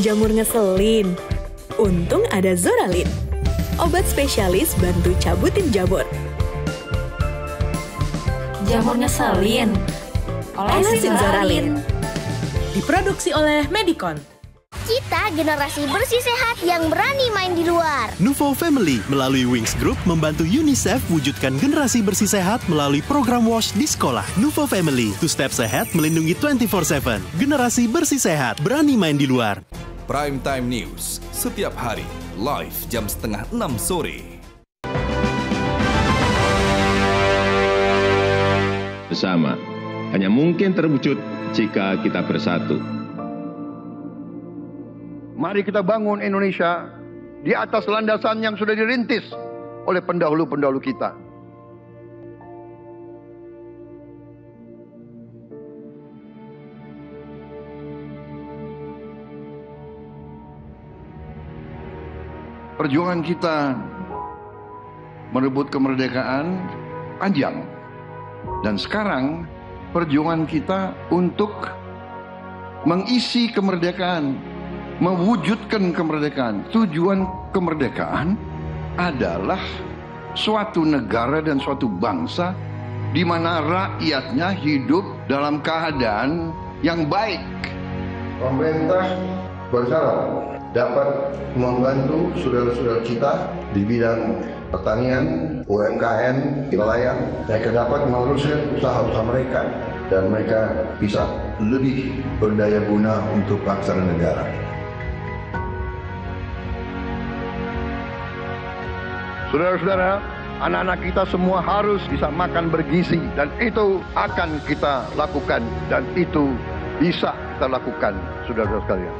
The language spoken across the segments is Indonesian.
Jamur ngeselin? Untung ada Zoralin. Obat spesialis bantu cabutin jamur. Jamur ngeselin? Olesin Zoralin. Diproduksi oleh Medicon. Kita generasi bersih sehat yang berani main di luar. Nuvo Family melalui Wings Group membantu UNICEF wujudkan generasi bersih sehat melalui program WASH di sekolah. Nuvo Family, 2 steps ahead melindungi 24/7. Generasi bersih sehat, berani main di luar. Prime Time News, setiap hari, live jam 5:30 sore. Bersama, hanya mungkin terwujud jika kita bersatu. Mari kita bangun Indonesia di atas landasan yang sudah dirintis oleh pendahulu-pendahulu kita. Perjuangan kita merebut kemerdekaan panjang. Dan sekarang perjuangan kita untuk mengisi kemerdekaan, mewujudkan kemerdekaan. Tujuan kemerdekaan adalah suatu negara dan suatu bangsa di mana rakyatnya hidup dalam keadaan yang baik. Pemerintah berharap dapat membantu saudara-saudara kita di bidang pertanian, UMKM, nelayan. Mereka dapat meneruskan usaha-usaha mereka dan mereka bisa lebih berdaya guna untuk bangsa dan negara. Saudara-saudara, anak-anak kita semua harus bisa makan bergizi dan itu akan kita lakukan dan itu bisa kita lakukan, saudara-saudara sekalian.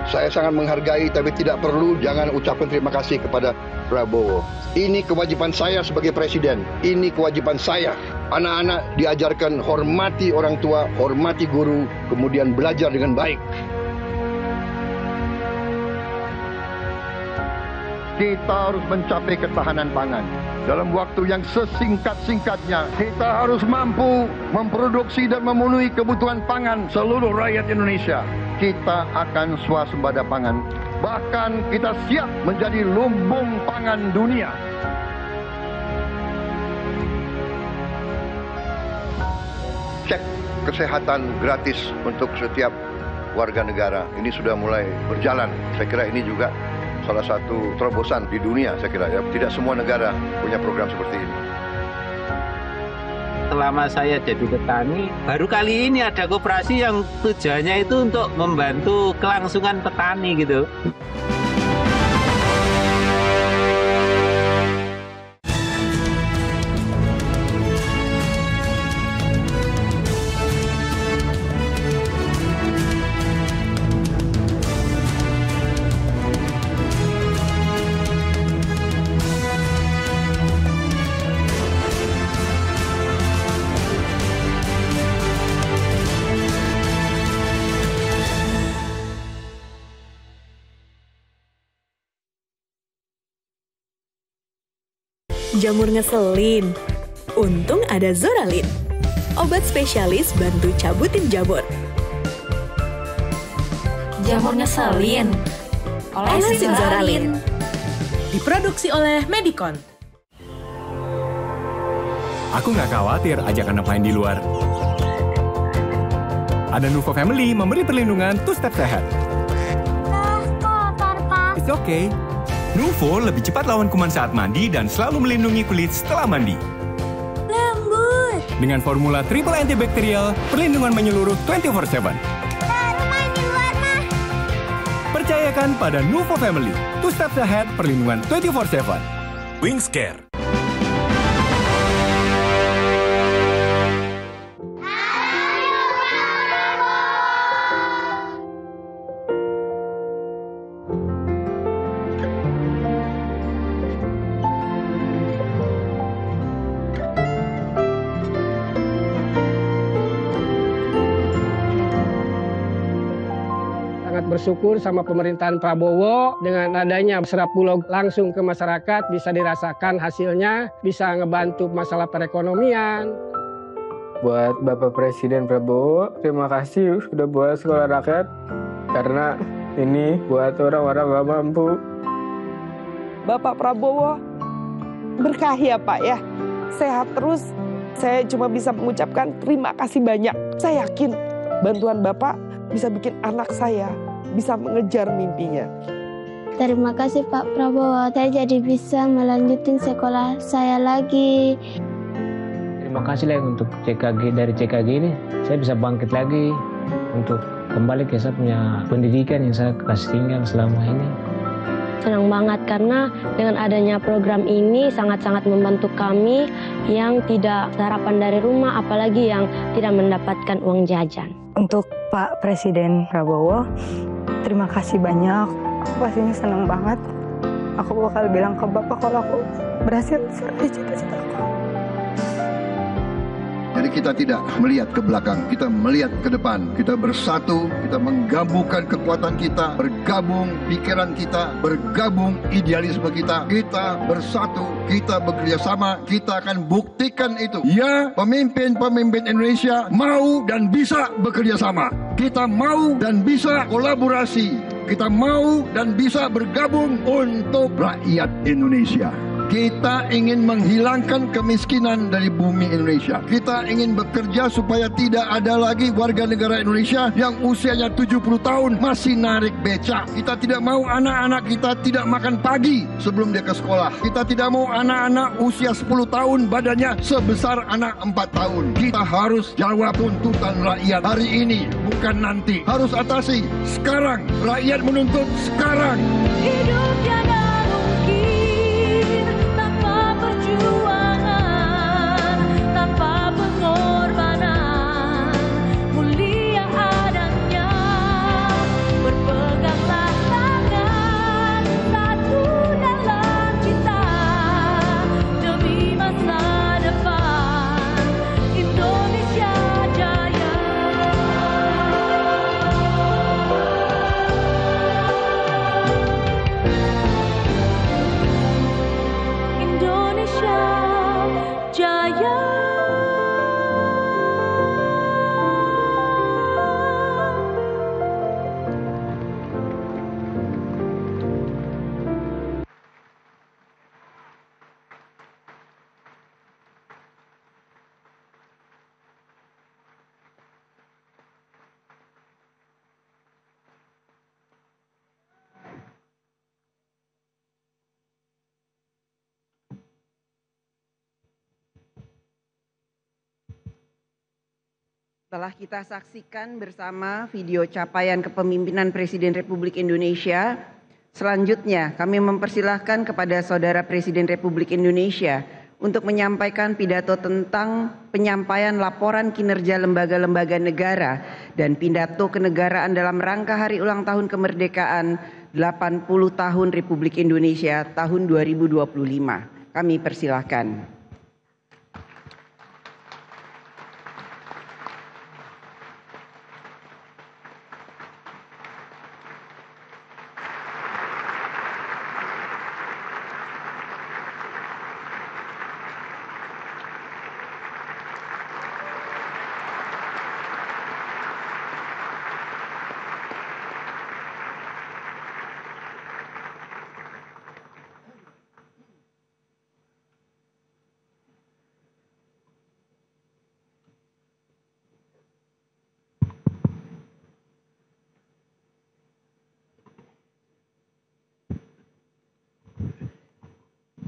Saya sangat menghargai tapi tidak perlu jangan ucapkan terima kasih kepada Prabowo. Ini kewajiban saya sebagai presiden. Ini kewajiban saya. Anak-anak diajarkan hormati orang tua, hormati guru, kemudian belajar dengan baik. Kita harus mencapai ketahanan pangan. Dalam waktu yang sesingkat-singkatnya, kita harus mampu memproduksi dan memenuhi kebutuhan pangan seluruh rakyat Indonesia. Kita akan swasembada pangan. Bahkan kita siap menjadi lumbung pangan dunia. Cek kesehatan gratis untuk setiap warga negara. Ini sudah mulai berjalan. Saya kira ini juga salah satu terobosan di dunia, saya kira ya. Tidak semua negara punya program seperti ini. Selama saya jadi petani, baru kali ini ada koperasi yang tujuannya itu untuk membantu kelangsungan petani gitu. Jamur ngeselin? Untung ada Zoralin. Obat spesialis bantu cabutin jamur. Jamur ngeselin? Olesin Zoralin. Diproduksi oleh Medicon. Aku nggak khawatir ajak anak main di luar. Ada Nuvo Family memberi perlindungan 2 steps ahead. Kotor, Pak. It's okay. Nuvo lebih cepat lawan kuman saat mandi dan selalu melindungi kulit setelah mandi. Lembut. Dengan formula triple antibakterial, perlindungan menyeluruh 24/7. Baru main di luar, mah. Percayakan pada Nuvo Family. 2 steps ahead, perlindungan 24/7. Wings Care. bersyukur sama pemerintahan Prabowo dengan adanya 10 pulau langsung ke masyarakat bisa dirasakan hasilnya, bisa ngebantu masalah perekonomian. Buat Bapak Presiden Prabowo, terima kasih sudah buat sekolah rakyat karena ini buat orang-orang gak mampu. Bapak Prabowo berkah ya Pak ya, sehat terus. Saya cuma bisa mengucapkan terima kasih banyak. Saya yakin bantuan Bapak bisa bikin anak saya bisa mengejar mimpinya. Terima kasih Pak Prabowo, saya jadi bisa melanjutkan sekolah saya lagi. Terima kasih lah untuk CKG, dari CKG ini saya bisa bangkit lagi untuk kembali ke saya punya pendidikan yang saya kasih tinggal selama ini. Senang banget karena dengan adanya program ini sangat-sangat membantu kami yang tidak sarapan dari rumah, apalagi yang tidak mendapatkan uang jajan. Untuk Pak Presiden Prabowo, terima kasih banyak. Pastinya senang banget. Aku bakal bilang ke Bapak kalau aku berhasil sesuai cita-citaku. Jadi kita tidak melihat ke belakang, kita melihat ke depan. Kita bersatu, kita menggabungkan kekuatan kita, bergabung pikiran kita, bergabung idealisme kita. Kita bersatu, kita bekerja sama, kita akan buktikan itu. Ya, pemimpin-pemimpin Indonesia mau dan bisa bekerja sama. Kita mau dan bisa kolaborasi. Kita mau dan bisa bergabung untuk rakyat Indonesia. Kita ingin menghilangkan kemiskinan dari bumi Indonesia. Kita ingin bekerja supaya tidak ada lagi warga negara Indonesia yang usianya 70 tahun masih narik becak. Kita tidak mau anak-anak kita tidak makan pagi sebelum dia ke sekolah. Kita tidak mau anak-anak usia 10 tahun badannya sebesar anak 4 tahun. Kita harus jawab tuntutan rakyat hari ini, bukan nanti. Harus atasi sekarang. Rakyat menuntut sekarang. Hidup tiada mungkin tanpa perjuangan, tanpa pengorbanan, mulia adanya. Berpeganglah tangan satu dalam cinta demi masa depan Indonesia Jaya. Indonesia Jaya. Setelah kita saksikan bersama video capaian kepemimpinan Presiden Republik Indonesia, selanjutnya kami mempersilahkan kepada Saudara Presiden Republik Indonesia untuk menyampaikan pidato tentang penyampaian laporan kinerja lembaga-lembaga negara dan pidato kenegaraan dalam rangka Hari Ulang Tahun Kemerdekaan 80 Tahun Republik Indonesia tahun 2025. Kami persilahkan.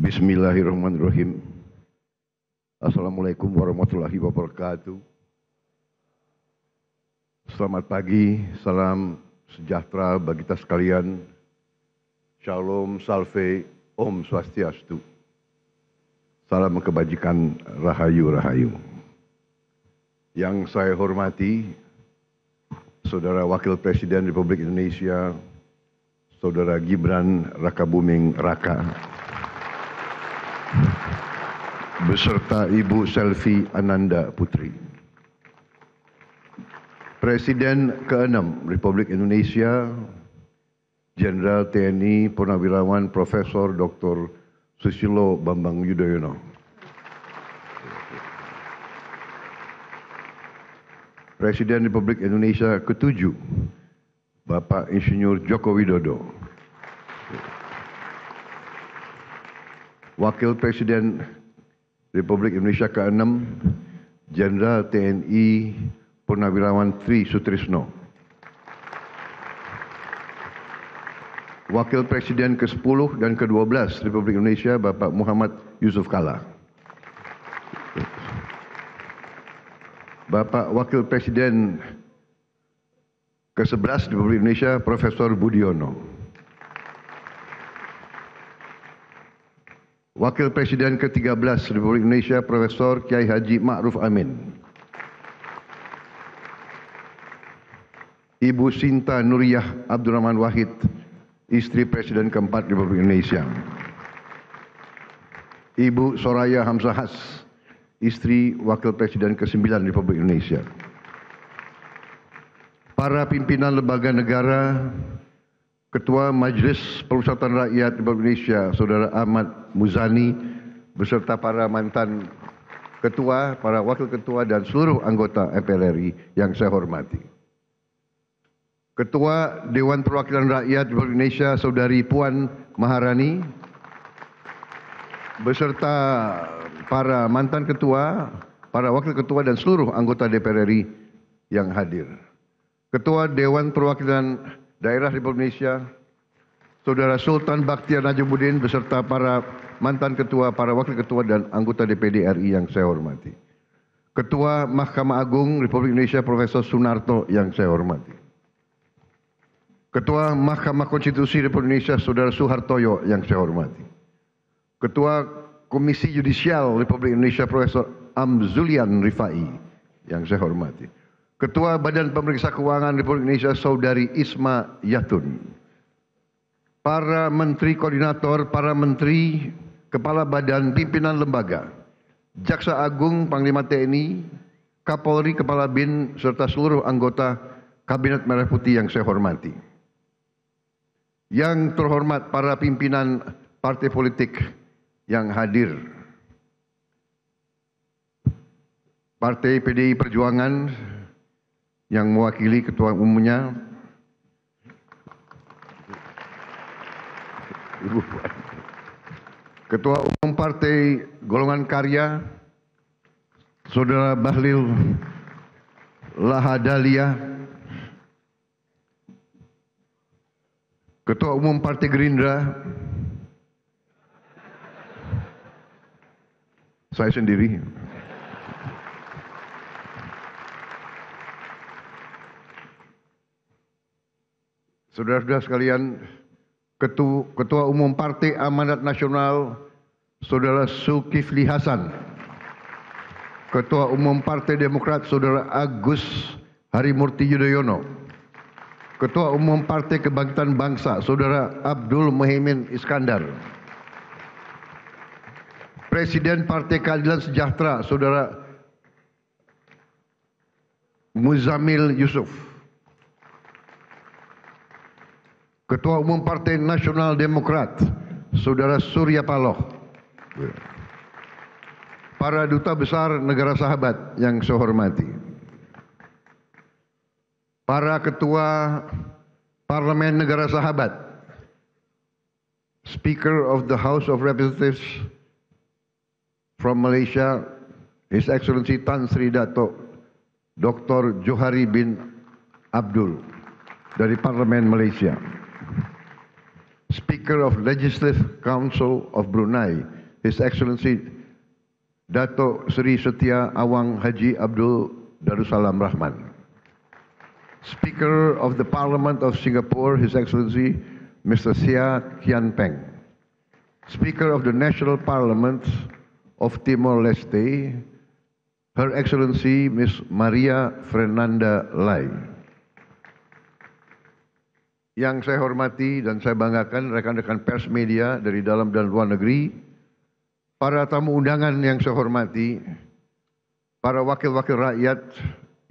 Bismillahirrahmanirrahim. Assalamualaikum warahmatullahi wabarakatuh. Selamat pagi, salam sejahtera bagi kita sekalian. Shalom, salve, Om Swastiastu. Salam kebajikan, rahayu, rahayu. Yang saya hormati, Saudara Wakil Presiden Republik Indonesia, Saudara Gibran Rakabuming Raka, beserta Ibu Selvi Ananda Putri. Presiden ke-6 Republik Indonesia, Jenderal TNI Purnawirawan Profesor Dr. Susilo Bambang Yudhoyono. Presiden Republik Indonesia ke-7, Bapak Insinyur Joko Widodo. Wakil Presiden Republik Indonesia ke-6, Jenderal TNI Purnawirawan Tri Sutrisno. Wakil Presiden ke-10 dan ke-12 Republik Indonesia, Bapak Muhammad Yusuf Kalla. Bapak Wakil Presiden ke-11 Republik Indonesia, Profesor Budiono. Wakil Presiden ke-13 Republik Indonesia, Profesor Kiai Haji Ma'ruf Amin. Ibu Sinta Nuriyah Abdurrahman Wahid, istri Presiden keempat Republik Indonesia. Ibu Soraya Hamzahas, istri Wakil Presiden ke-9 Republik Indonesia. Para pimpinan lembaga negara, Ketua Majelis Permusyawaratan Rakyat Republik Indonesia, Saudara Ahmad Muzani, beserta para mantan ketua, para wakil ketua, dan seluruh anggota MPR RI yang saya hormati. Ketua Dewan Perwakilan Rakyat Republik Indonesia, Saudari Puan Maharani, beserta para mantan ketua, para wakil ketua, dan seluruh anggota DPR RI yang hadir. Ketua Dewan Perwakilan Daerah Republik Indonesia, Saudara Sultan Bakhtiar Najamuddin, beserta para mantan ketua, para wakil ketua, dan anggota DPD RI yang saya hormati. Ketua Mahkamah Agung Republik Indonesia, Profesor Sunarto yang saya hormati. Ketua Mahkamah Konstitusi Republik Indonesia, Saudara Suhartoyo yang saya hormati. Ketua Komisi Yudisial Republik Indonesia, Profesor Amzulian Rifai yang saya hormati. Ketua Badan Pemeriksa Keuangan Republik Indonesia, Saudari Isma Yatun. Para Menteri Koordinator, para Menteri, Kepala Badan, Pimpinan Lembaga, Jaksa Agung, Panglima TNI, Kapolri, Kepala BIN, serta seluruh anggota Kabinet Merah Putih yang saya hormati. Yang terhormat para pimpinan partai politik yang hadir. Partai PDI Perjuangan yang mewakili ketua umumnya, Ketua Umum Partai Golongan Karya, Saudara Bahlil Lahadalia, Ketua Umum Partai Gerindra, saya sendiri. Saudara-saudara sekalian, Ketua Umum Partai Amanat Nasional, Saudara Zulkifli Hasan. Ketua Umum Partai Demokrat, Saudara Agus Harimurti Yudhoyono. Ketua Umum Partai Kebangkitan Bangsa, Saudara Abdul Muhaimin Iskandar. Presiden Partai Keadilan Sejahtera, Saudara Muzamil Yusuf. Ketua Umum Partai Nasional Demokrat, Saudara Surya Paloh. Para duta besar negara sahabat yang saya hormati. Para ketua Parlemen Negara Sahabat, Speaker of the House of Representatives from Malaysia, His Excellency Tan Sri Dato' Dr. Johari bin Abdul dari Parlemen Malaysia. Speaker of Legislative Council of Brunei, His Excellency Dato' Sri Setia Awang Haji Abdul Darussalam Rahman. Speaker of the Parliament of Singapore, His Excellency Mr. Sia Kian Peng. Speaker of the National Parliament of Timor-Leste, Her Excellency Miss Maria Fernanda Lai. Yang saya hormati dan saya banggakan rekan-rekan pers media dari dalam dan luar negeri, para tamu undangan yang saya hormati, para wakil-wakil rakyat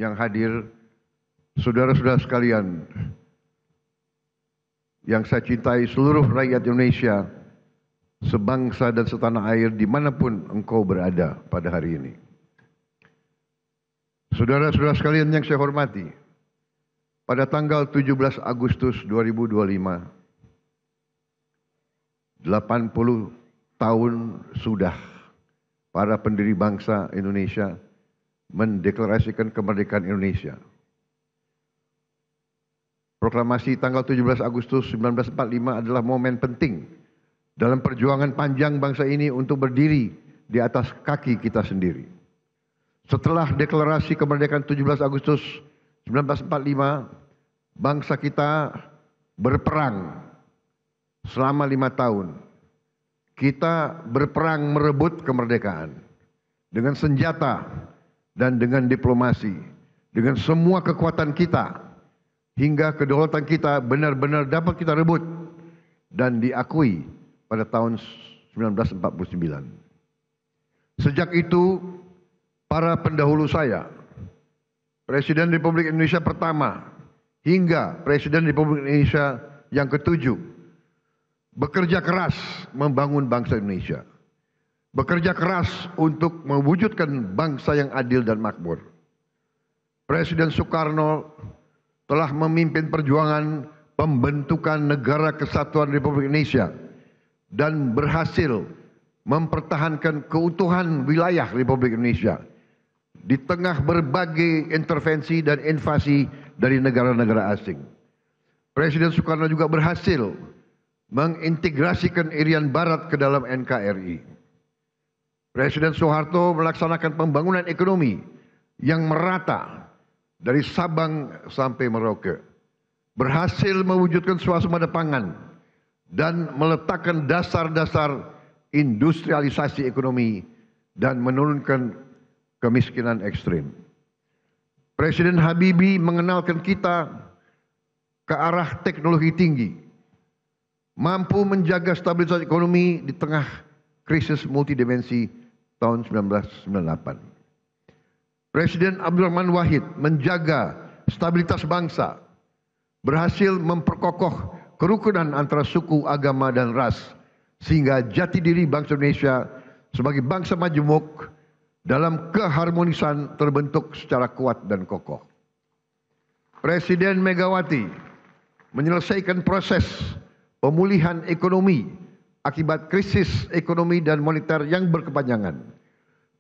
yang hadir, saudara-saudara sekalian, yang saya cintai seluruh rakyat Indonesia, sebangsa dan setanah air dimanapun engkau berada pada hari ini. Saudara-saudara sekalian yang saya hormati, pada tanggal 17 Agustus 2025, 80 tahun sudah para pendiri bangsa Indonesia mendeklarasikan kemerdekaan Indonesia. Proklamasi tanggal 17 Agustus 1945 adalah momen penting dalam perjuangan panjang bangsa ini untuk berdiri di atas kaki kita sendiri. Setelah deklarasi kemerdekaan 17 Agustus 1945, bangsa kita berperang selama 5 tahun. Kita berperang merebut kemerdekaan dengan senjata dan dengan diplomasi, dengan semua kekuatan kita, hingga kedaulatan kita benar-benar dapat kita rebut dan diakui pada tahun 1949. Sejak itu, para pendahulu saya, Presiden Republik Indonesia pertama hingga Presiden Republik Indonesia yang ke-7, bekerja keras membangun bangsa Indonesia. Bekerja keras untuk mewujudkan bangsa yang adil dan makmur. Presiden Soekarno telah memimpin perjuangan pembentukan Negara Kesatuan Republik Indonesia dan berhasil mempertahankan keutuhan wilayah Republik Indonesia di tengah berbagai intervensi dan invasi dari negara-negara asing. Presiden Soekarno juga berhasil mengintegrasikan Irian Barat ke dalam NKRI. Presiden Soeharto melaksanakan pembangunan ekonomi yang merata dari Sabang sampai Merauke, berhasil mewujudkan swasembada pangan dan meletakkan dasar-dasar industrialisasi ekonomi dan menurunkan kemiskinan ekstrim. Presiden Habibie mengenalkan kita ke arah teknologi tinggi, mampu menjaga stabilitas ekonomi di tengah krisis multidimensi tahun 1998. Presiden Abdurrahman Wahid menjaga stabilitas bangsa, berhasil memperkokoh kerukunan antara suku, agama, dan ras, sehingga jati diri bangsa Indonesia sebagai bangsa majemuk dalam keharmonisan terbentuk secara kuat dan kokoh. Presiden Megawati menyelesaikan proses pemulihan ekonomi akibat krisis ekonomi dan moneter yang berkepanjangan,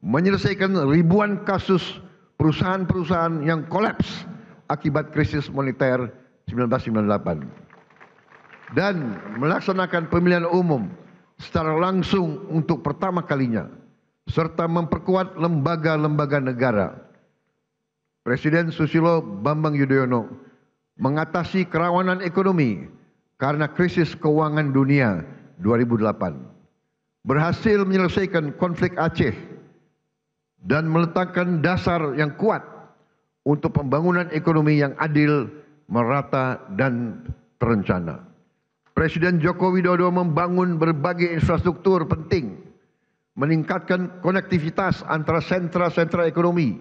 menyelesaikan ribuan kasus perusahaan-perusahaan yang kolaps akibat krisis moneter 1998, dan melaksanakan pemilihan umum secara langsung untuk pertama kalinya, serta memperkuat lembaga-lembaga negara. Presiden Susilo Bambang Yudhoyono mengatasi kerawanan ekonomi karena krisis keuangan dunia 2008, berhasil menyelesaikan konflik Aceh dan meletakkan dasar yang kuat untuk pembangunan ekonomi yang adil, merata, dan terencana. Presiden Joko Widodo membangun berbagai infrastruktur penting, meningkatkan konektivitas antara sentra-sentra ekonomi,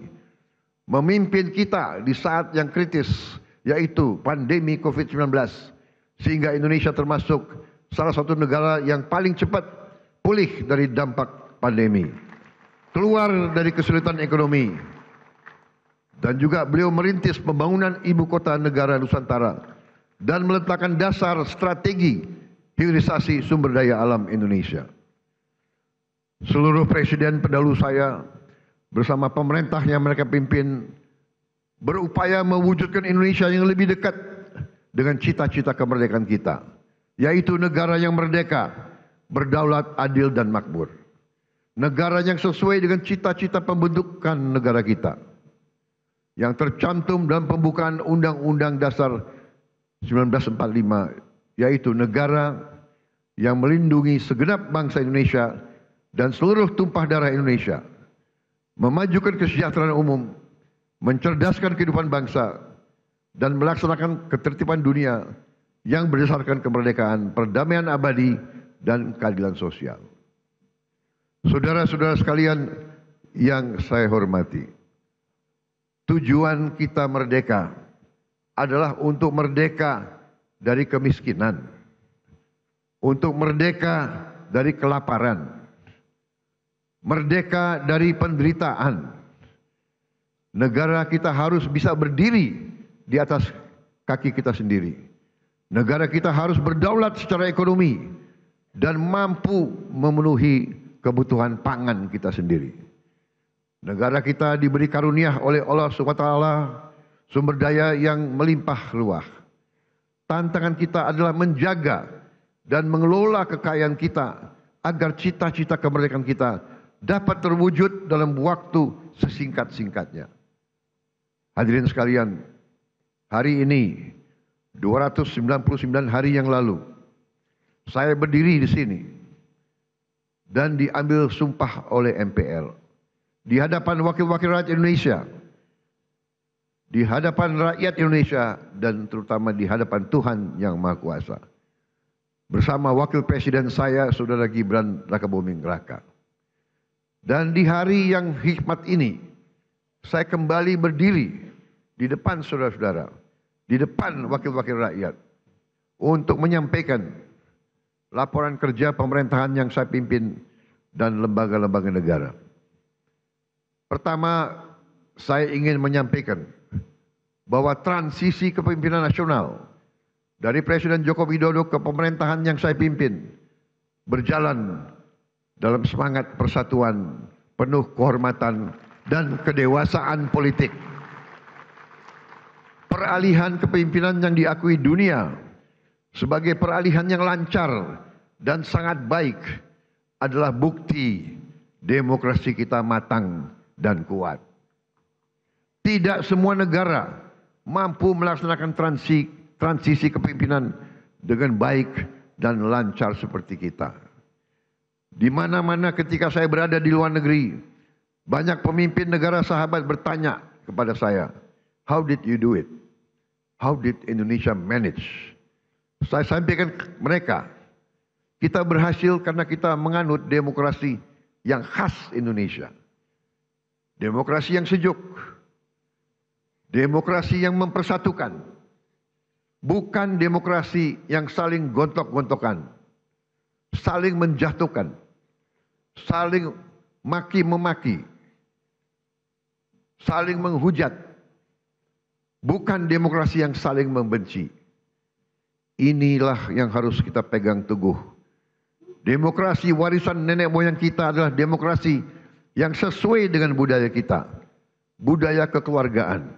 memimpin kita di saat yang kritis, yaitu pandemi COVID-19, sehingga Indonesia termasuk salah satu negara yang paling cepat pulih dari dampak pandemi, keluar dari kesulitan ekonomi, dan juga beliau merintis pembangunan ibu kota negara Nusantara dan meletakkan dasar strategi hilirisasi sumber daya alam Indonesia. Seluruh presiden pendahulu saya bersama pemerintah yang mereka pimpin berupaya mewujudkan Indonesia yang lebih dekat dengan cita-cita kemerdekaan kita, yaitu negara yang merdeka, berdaulat, adil, dan makmur. Negara yang sesuai dengan cita-cita pembentukan negara kita, yang tercantum dalam pembukaan Undang-Undang Dasar 1945, yaitu negara yang melindungi segenap bangsa Indonesia dan seluruh tumpah darah Indonesia, memajukan kesejahteraan umum, mencerdaskan kehidupan bangsa, dan melaksanakan ketertiban dunia yang berdasarkan kemerdekaan, perdamaian abadi, dan keadilan sosial. Saudara-saudara sekalian yang saya hormati, tujuan kita merdeka adalah untuk merdeka dari kemiskinan, untuk merdeka dari kelaparan, merdeka dari penderitaan. Negara kita harus bisa berdiri di atas kaki kita sendiri. Negara kita harus berdaulat secara ekonomi dan mampu memenuhi kebutuhan pangan kita sendiri. Negara kita diberi karunia oleh Allah SWT sumber daya yang melimpah ruah. Tantangan kita adalah menjaga dan mengelola kekayaan kita agar cita-cita kemerdekaan kita dapat terwujud dalam waktu sesingkat-singkatnya. Hadirin sekalian, hari ini 299 hari yang lalu saya berdiri di sini dan diambil sumpah oleh MPR di hadapan wakil-wakil rakyat Indonesia, di hadapan rakyat Indonesia, dan terutama di hadapan Tuhan Yang Maha Kuasa. Bersama wakil presiden saya, Saudara Gibran Rakabuming Raka. Dan di hari yang hikmat ini, saya kembali berdiri di depan saudara-saudara, di depan wakil-wakil rakyat, untuk menyampaikan laporan kerja pemerintahan yang saya pimpin dan lembaga-lembaga negara. Pertama, saya ingin menyampaikan bahwa transisi kepemimpinan nasional dari Presiden Joko Widodo ke pemerintahan yang saya pimpin berjalan dalam semangat persatuan, penuh kehormatan dan kedewasaan politik. Peralihan kepemimpinan yang diakui dunia sebagai peralihan yang lancar dan sangat baik adalah bukti demokrasi kita matang dan kuat. Tidak semua negara mampu melaksanakan transisi kepemimpinan dengan baik dan lancar seperti kita. Di mana-mana ketika saya berada di luar negeri, banyak pemimpin negara sahabat bertanya kepada saya, "How did you do it? How did Indonesia manage?" Saya sampaikan ke mereka, kita berhasil karena kita menganut demokrasi yang khas Indonesia. Demokrasi yang sejuk, demokrasi yang mempersatukan, bukan demokrasi yang saling gontok-gontokan, saling menjatuhkan, saling maki-memaki, saling menghujat, bukan demokrasi yang saling membenci. Inilah yang harus kita pegang teguh. Demokrasi warisan nenek moyang kita adalah demokrasi yang sesuai dengan budaya kita, budaya kekeluargaan,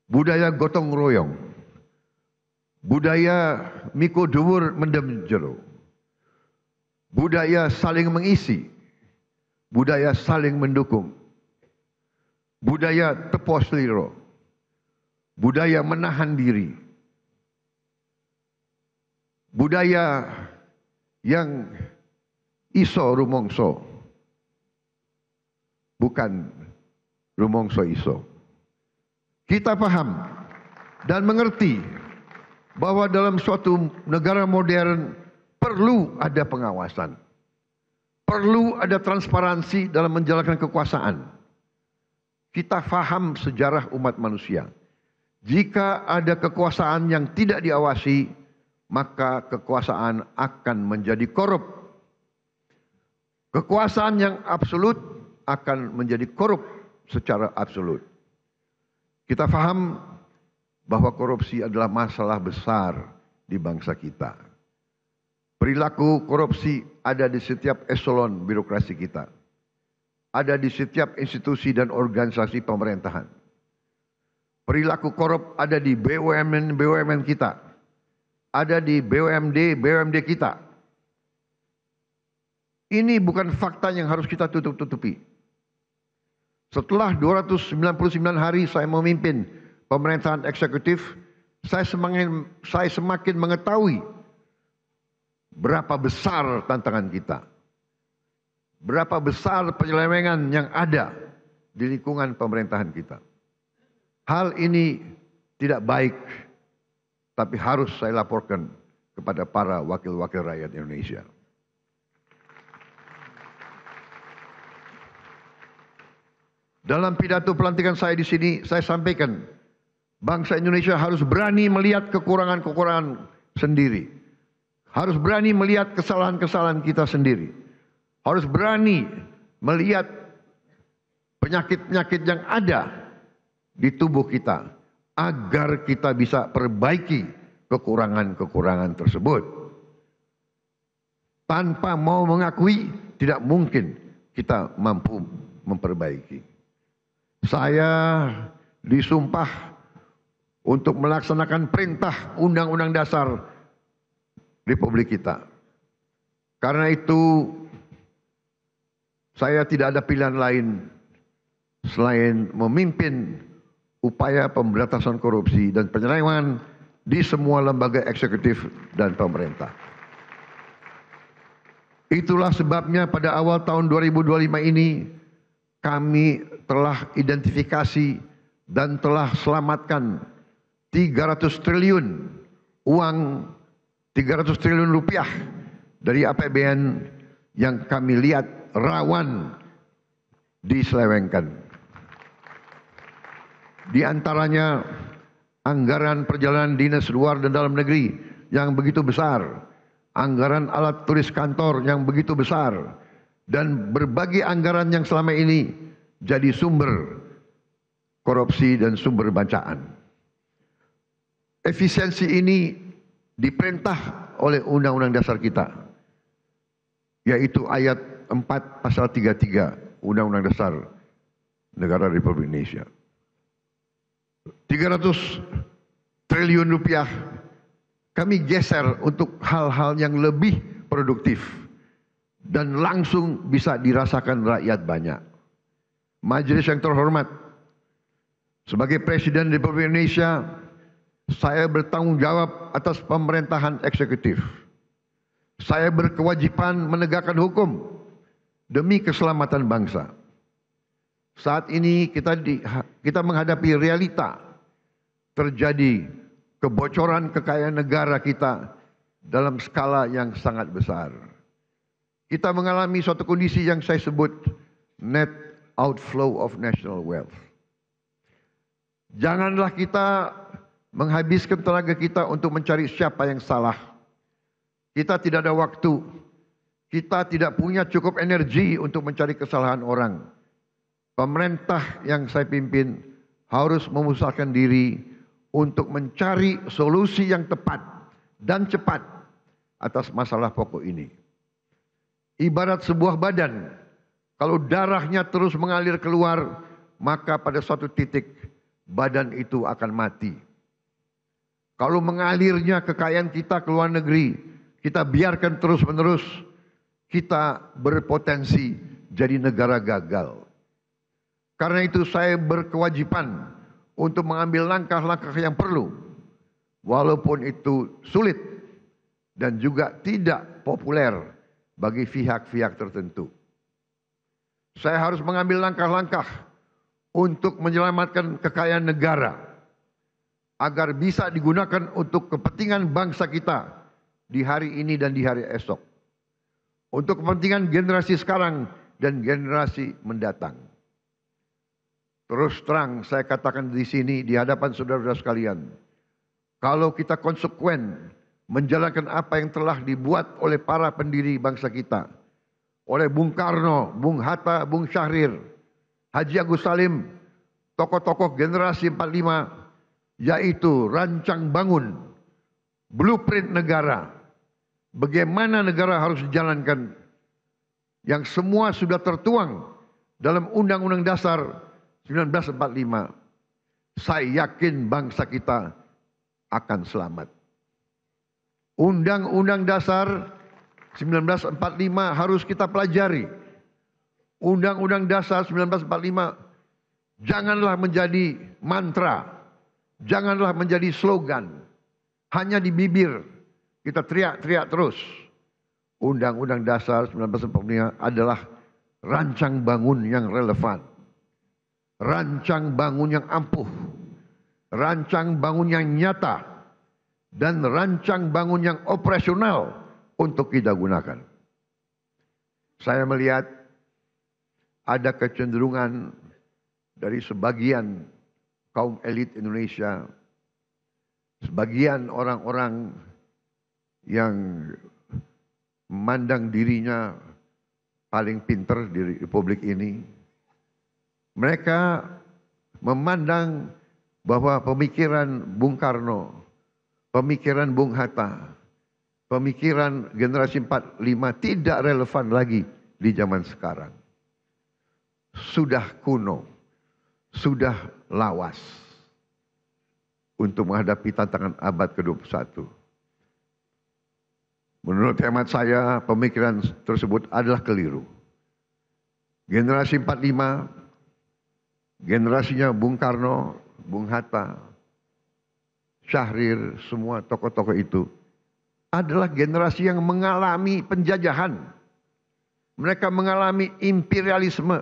budaya gotong royong, budaya miko dhuwur mendem jero, budaya saling mengisi, budaya saling mendukung, budaya tepo sliro, budaya menahan diri, budaya yang iso rumongso, bukan rumongso iso. Kita paham dan mengerti bahwa dalam suatu negara modern perlu ada pengawasan, perlu ada transparansi dalam menjalankan kekuasaan. Kita paham sejarah umat manusia. Jika ada kekuasaan yang tidak diawasi, maka kekuasaan akan menjadi korup. Kekuasaan yang absolut akan menjadi korup secara absolut. Kita paham bahwa korupsi adalah masalah besar di bangsa kita. Perilaku korupsi ada di setiap eselon birokrasi kita. Ada di setiap institusi dan organisasi pemerintahan. Perilaku korup ada di BUMN kita. Ada di BUMD kita. Ini bukan fakta yang harus kita tutup-tutupi. Setelah 299 hari saya memimpin pemerintahan eksekutif, saya semakin mengetahui berapa besar tantangan kita. Berapa besar penyelewengan yang ada di lingkungan pemerintahan kita. Hal ini tidak baik, tapi harus saya laporkan kepada para wakil-wakil rakyat Indonesia. Dalam pidato pelantikan saya di sini, saya sampaikan Bangsa Indonesia harus berani melihat kekurangan-kekurangan sendiri. Harus berani melihat kesalahan-kesalahan kita sendiri. Harus berani melihat penyakit-penyakit yang ada di tubuh kita agar kita bisa perbaiki kekurangan-kekurangan tersebut. Tanpa mau mengakui, tidak mungkin kita mampu memperbaiki. Saya disumpah untuk melaksanakan perintah Undang-Undang Dasar Republik kita. Karena itu saya tidak ada pilihan lain selain memimpin upaya pemberantasan korupsi dan penyelewengan di semua lembaga eksekutif dan pemerintah. Itulah sebabnya pada awal tahun 2025 ini kami telah identifikasi dan telah selamatkan 300 triliun uang, 300 triliun rupiah dari APBN yang kami lihat rawan diselewengkan. Di antaranya anggaran perjalanan dinas luar dan dalam negeri yang begitu besar, anggaran alat tulis kantor yang begitu besar, dan berbagai anggaran yang selama ini jadi sumber korupsi dan sumber bacaan. Efisiensi ini diperintah oleh Undang-Undang Dasar kita, yaitu ayat 4 pasal 33 Undang-Undang Dasar Negara Republik Indonesia. 300 triliun rupiah kami geser untuk hal-hal yang lebih produktif dan langsung bisa dirasakan rakyat banyak. Majelis yang terhormat, sebagai Presiden Republik Indonesia, saya bertanggung jawab atas pemerintahan eksekutif. Saya berkewajiban menegakkan hukum demi keselamatan bangsa. Saat ini kita menghadapi realita terjadi kebocoran kekayaan negara kita dalam skala yang sangat besar. Kita mengalami suatu kondisi yang saya sebut net outflow of national wealth. Janganlah kita menghabiskan tenaga kita untuk mencari siapa yang salah. Kita tidak ada waktu. Kita tidak punya cukup energi untuk mencari kesalahan orang. Pemerintah yang saya pimpin harus memusatkan diri untuk mencari solusi yang tepat dan cepat atas masalah pokok ini. Ibarat sebuah badan, kalau darahnya terus mengalir keluar, maka pada suatu titik badan itu akan mati. Kalau mengalirnya kekayaan kita ke luar negeri, kita biarkan terus-menerus, kita berpotensi jadi negara gagal. Karena itu saya berkewajiban untuk mengambil langkah-langkah yang perlu, walaupun itu sulit dan juga tidak populer bagi pihak-pihak tertentu. Saya harus mengambil langkah-langkah untuk menyelamatkan kekayaan negara agar bisa digunakan untuk kepentingan bangsa kita di hari ini dan di hari esok, untuk kepentingan generasi sekarang dan generasi mendatang. Terus terang saya katakan di sini di hadapan saudara-saudara sekalian, kalau kita konsekuen menjalankan apa yang telah dibuat oleh para pendiri bangsa kita, oleh Bung Karno, Bung Hatta, Bung Syahrir, Haji Agus Salim, tokoh-tokoh generasi 45, yaitu rancang bangun, blueprint negara, bagaimana negara harus dijalankan, yang semua sudah tertuang dalam Undang-Undang Dasar 1945, saya yakin bangsa kita akan selamat. Undang-Undang Dasar 1945 harus kita pelajari. Undang-Undang Dasar 1945 janganlah menjadi mantra, janganlah menjadi slogan, hanya di bibir kita teriak-teriak terus. Undang-Undang Dasar 1945 adalah rancang bangun yang relevan, rancang bangun yang ampuh, rancang bangun yang nyata, dan rancang bangun yang operasional untuk kita gunakan. Saya melihat ada kecenderungan dari sebagian kaum elit Indonesia, sebagian orang-orang yang memandang dirinya paling pinter di Republik ini, mereka memandang bahwa pemikiran Bung Karno, pemikiran Bung Hatta, pemikiran generasi 45 tidak relevan lagi di zaman sekarang. Sudah kuno, sudah lawas untuk menghadapi tantangan abad ke-21. Menurut hemat saya, pemikiran tersebut adalah keliru. Generasi 45, generasinya Bung Karno, Bung Hatta, Syahrir, semua tokoh-tokoh itu adalah generasi yang mengalami penjajahan. Mereka mengalami imperialisme.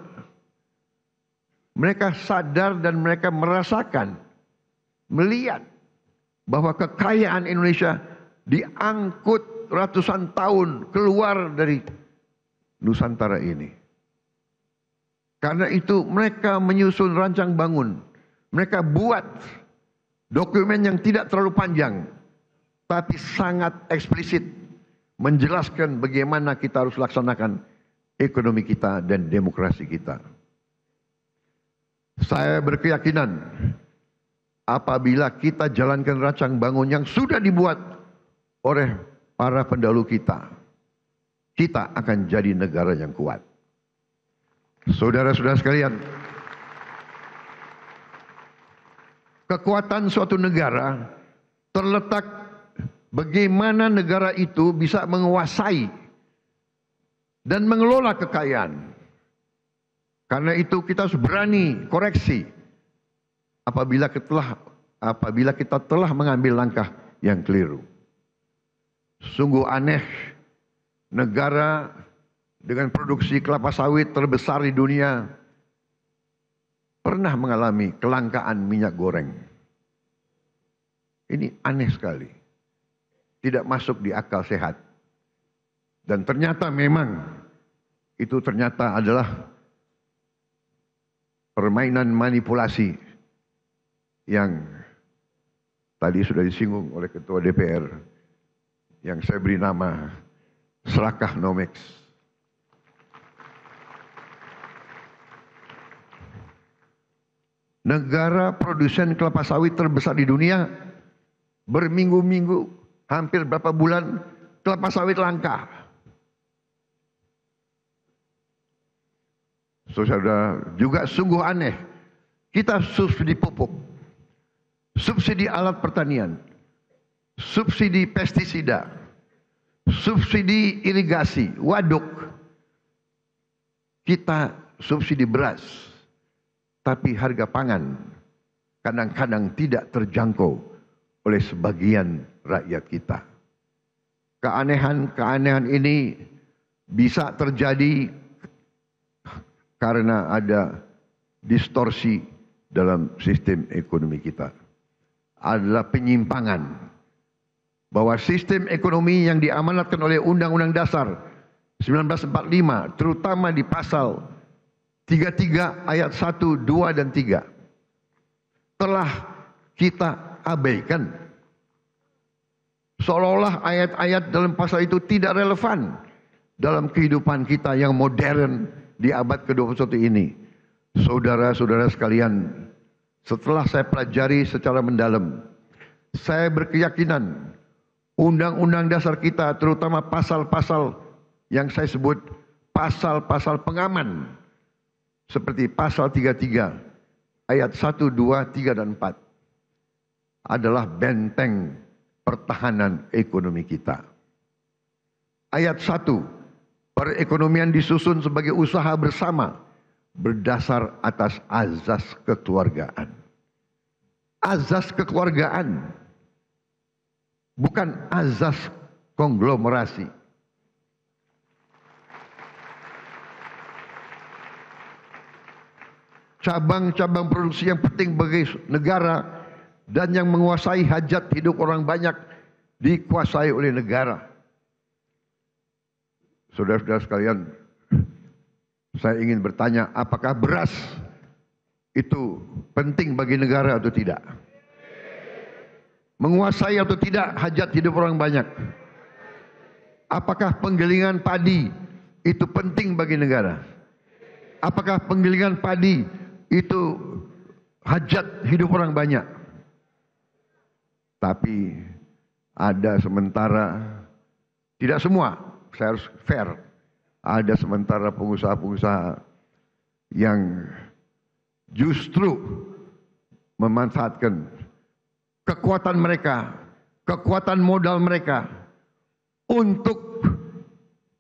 Mereka sadar dan mereka merasakan, melihat bahwa kekayaan Indonesia diangkut ratusan tahun keluar dari Nusantara ini. Karena itu mereka menyusun rancang bangun. Mereka buat dokumen yang tidak terlalu panjang, tapi sangat eksplisit menjelaskan bagaimana kita harus laksanakan ekonomi kita dan demokrasi kita. Saya berkeyakinan apabila kita jalankan rancang bangun yang sudah dibuat oleh para pendahulu kita, kita akan jadi negara yang kuat. Saudara-saudara sekalian, kekuatan suatu negara terletak bagaimana negara itu bisa menguasai dan mengelola kekayaan. Karena itu kita harus berani koreksi apabila kita telah mengambil langkah yang keliru. Sungguh aneh negara dengan produksi kelapa sawit terbesar di dunia pernah mengalami kelangkaan minyak goreng. Ini aneh sekali. Tidak masuk di akal sehat. Dan ternyata memang itu ternyata adalah permainan manipulasi yang tadi sudah disinggung oleh Ketua DPR yang saya beri nama Serakah Nomex. Negara produsen kelapa sawit terbesar di dunia berminggu-minggu, hampir berapa bulan kelapa sawit langka. Saudara, juga sungguh aneh. Kita subsidi pupuk, subsidi alat pertanian, subsidi pestisida, subsidi irigasi, waduk. Kita subsidi beras, tapi harga pangan kadang-kadang tidak terjangkau oleh sebagian rakyat kita. Keanehan-keanehan ini bisa terjadi karena ada distorsi dalam sistem ekonomi kita. Adalah penyimpangan bahwa sistem ekonomi yang diamanatkan oleh Undang-Undang Dasar 1945, terutama di pasal 33 ayat 1, 2, dan 3, telah kita abaikan. Seolah-olah ayat-ayat dalam pasal itu tidak relevan dalam kehidupan kita yang modern di abad ke-21 ini. Saudara-saudara sekalian, setelah saya pelajari secara mendalam, saya berkeyakinan Undang-Undang Dasar kita, terutama pasal-pasal yang saya sebut pasal-pasal pengaman, seperti pasal 33 ayat 1, 2, 3, dan 4, adalah benteng pertahanan ekonomi kita. Ayat 1, perekonomian disusun sebagai usaha bersama berdasar atas azas kekeluargaan. Azas kekeluargaan, bukan azas konglomerasi. Cabang-cabang produksi yang penting bagi negara dan yang menguasai hajat hidup orang banyak dikuasai oleh negara. Saudara-saudara sekalian, saya ingin bertanya, apakah beras itu penting bagi negara atau tidak? Menguasai atau tidak hajat hidup orang banyak? Apakah penggilingan padi itu penting bagi negara? Apakah penggilingan padi itu hajat hidup orang banyak? Tapi ada sementara, tidak semua, saya harus fair, ada sementara pengusaha-pengusaha yang justru memanfaatkan kekuatan mereka, kekuatan modal mereka untuk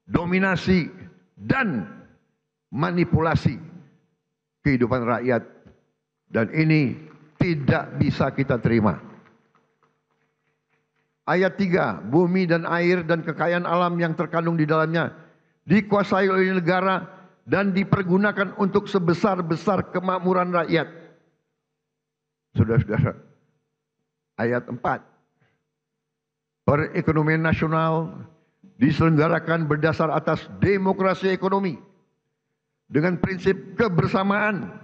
dominasi dan manipulasi kehidupan rakyat, dan ini tidak bisa kita terima. Ayat 3, bumi dan air dan kekayaan alam yang terkandung di dalamnya dikuasai oleh negara dan dipergunakan untuk sebesar-besar kemakmuran rakyat. Saudara-saudara, ayat 4, perekonomian nasional diselenggarakan berdasar atas demokrasi ekonomi dengan prinsip kebersamaan,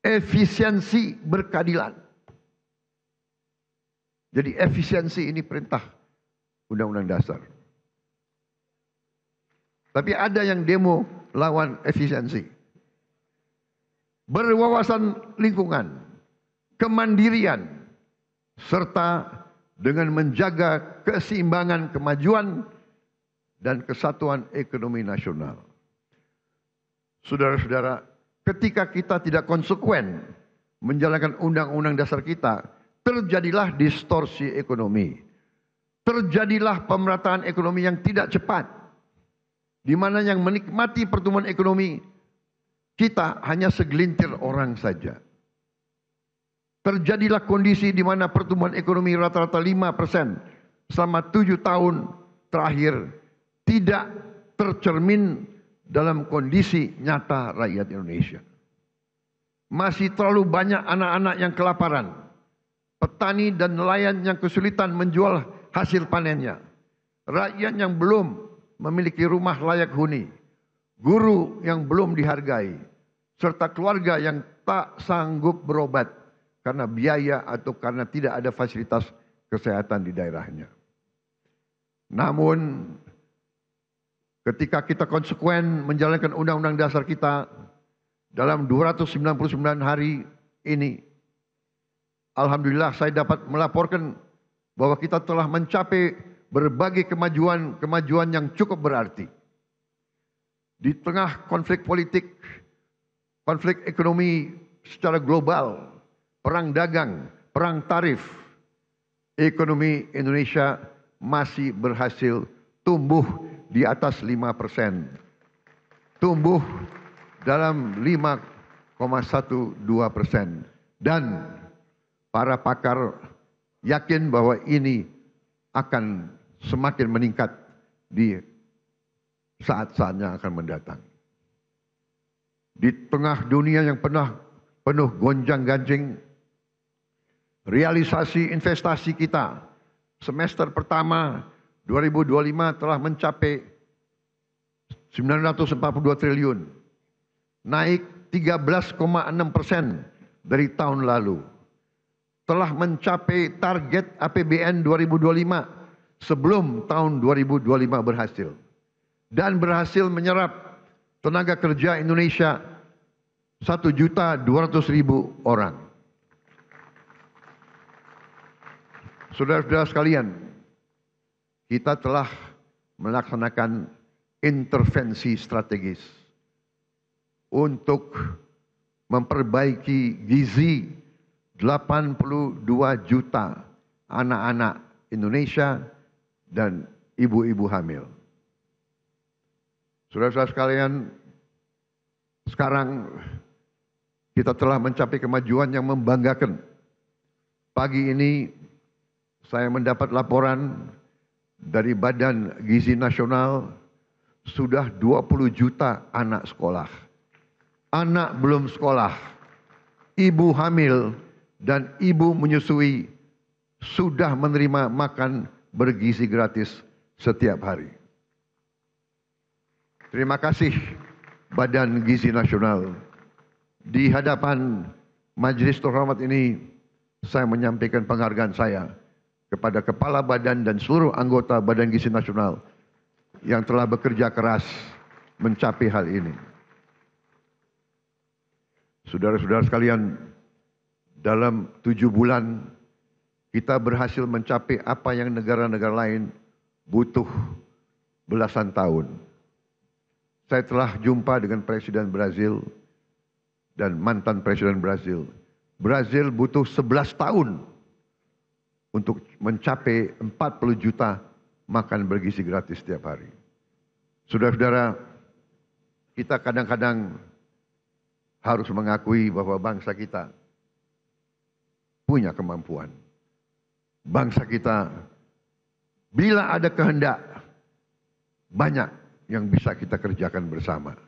efisiensi, berkeadilan. Jadi efisiensi ini perintah Undang-Undang Dasar. Tapi ada yang demo lawan efisiensi. Berwawasan lingkungan, kemandirian, serta dengan menjaga keseimbangan kemajuan dan kesatuan ekonomi nasional. Saudara-saudara, ketika kita tidak konsekuen menjalankan undang-undang dasar kita, terjadilah distorsi ekonomi. Terjadilah pemerataan ekonomi yang tidak cepat, di mana yang menikmati pertumbuhan ekonomi kita hanya segelintir orang saja. Terjadilah kondisi di mana pertumbuhan ekonomi rata-rata 5% selama 7 tahun terakhir tidak tercermin dalam kondisi nyata rakyat Indonesia. Masih terlalu banyak anak-anak yang kelaparan, petani dan nelayan yang kesulitan menjual hasil panennya, rakyat yang belum memiliki rumah layak huni, guru yang belum dihargai, serta keluarga yang tak sanggup berobat karena biaya atau karena tidak ada fasilitas kesehatan di daerahnya. Namun, ketika kita konsekuen menjalankan undang-undang dasar kita dalam 299 hari ini, alhamdulillah saya dapat melaporkan bahwa kita telah mencapai berbagai kemajuan yang cukup berarti. Di tengah konflik politik, konflik ekonomi secara global, perang dagang, perang tarif, ekonomi Indonesia masih berhasil tumbuh di atas 5%. Tumbuh dalam 5,12%. Dan para pakar yakin bahwa ini akan semakin meningkat di saat-saatnya akan mendatang. Di tengah dunia yang penuh gonjang-ganjing, realisasi investasi kita semester pertama 2025 telah mencapai 942 triliun, naik 13,6% dari tahun lalu. Telah mencapai target APBN 2025 sebelum tahun 2025 berhasil. Dan berhasil menyerap tenaga kerja Indonesia 1.200.000 orang. Saudara-saudara sekalian, kita telah melaksanakan intervensi strategis untuk memperbaiki gizi 82 juta anak-anak Indonesia dan ibu-ibu hamil. Saudara-saudara sekalian, sekarang kita telah mencapai kemajuan yang membanggakan. Pagi ini saya mendapat laporan dari Badan Gizi Nasional, sudah 20 juta anak sekolah. Anak belum sekolah, ibu hamil, dan ibu menyusui sudah menerima makan bergizi gratis setiap hari. Terima kasih Badan Gizi Nasional di hadapan majelis terhormat ini saya menyampaikan penghargaan saya kepada Kepala Badan dan seluruh anggota Badan Gizi Nasional yang telah bekerja keras mencapai hal ini. Saudara-saudara sekalian, dalam 7 bulan kita berhasil mencapai apa yang negara-negara lain butuh belasan tahun. Saya telah jumpa dengan Presiden Brazil dan mantan Presiden Brazil. Brazil butuh 11 tahun untuk mencapai 40 juta makan bergizi gratis setiap hari. Saudara-saudara, kita kadang-kadang harus mengakui bahwa bangsa kita punya kemampuan. Bangsa kita bila ada kehendak, banyak yang bisa kita kerjakan bersama.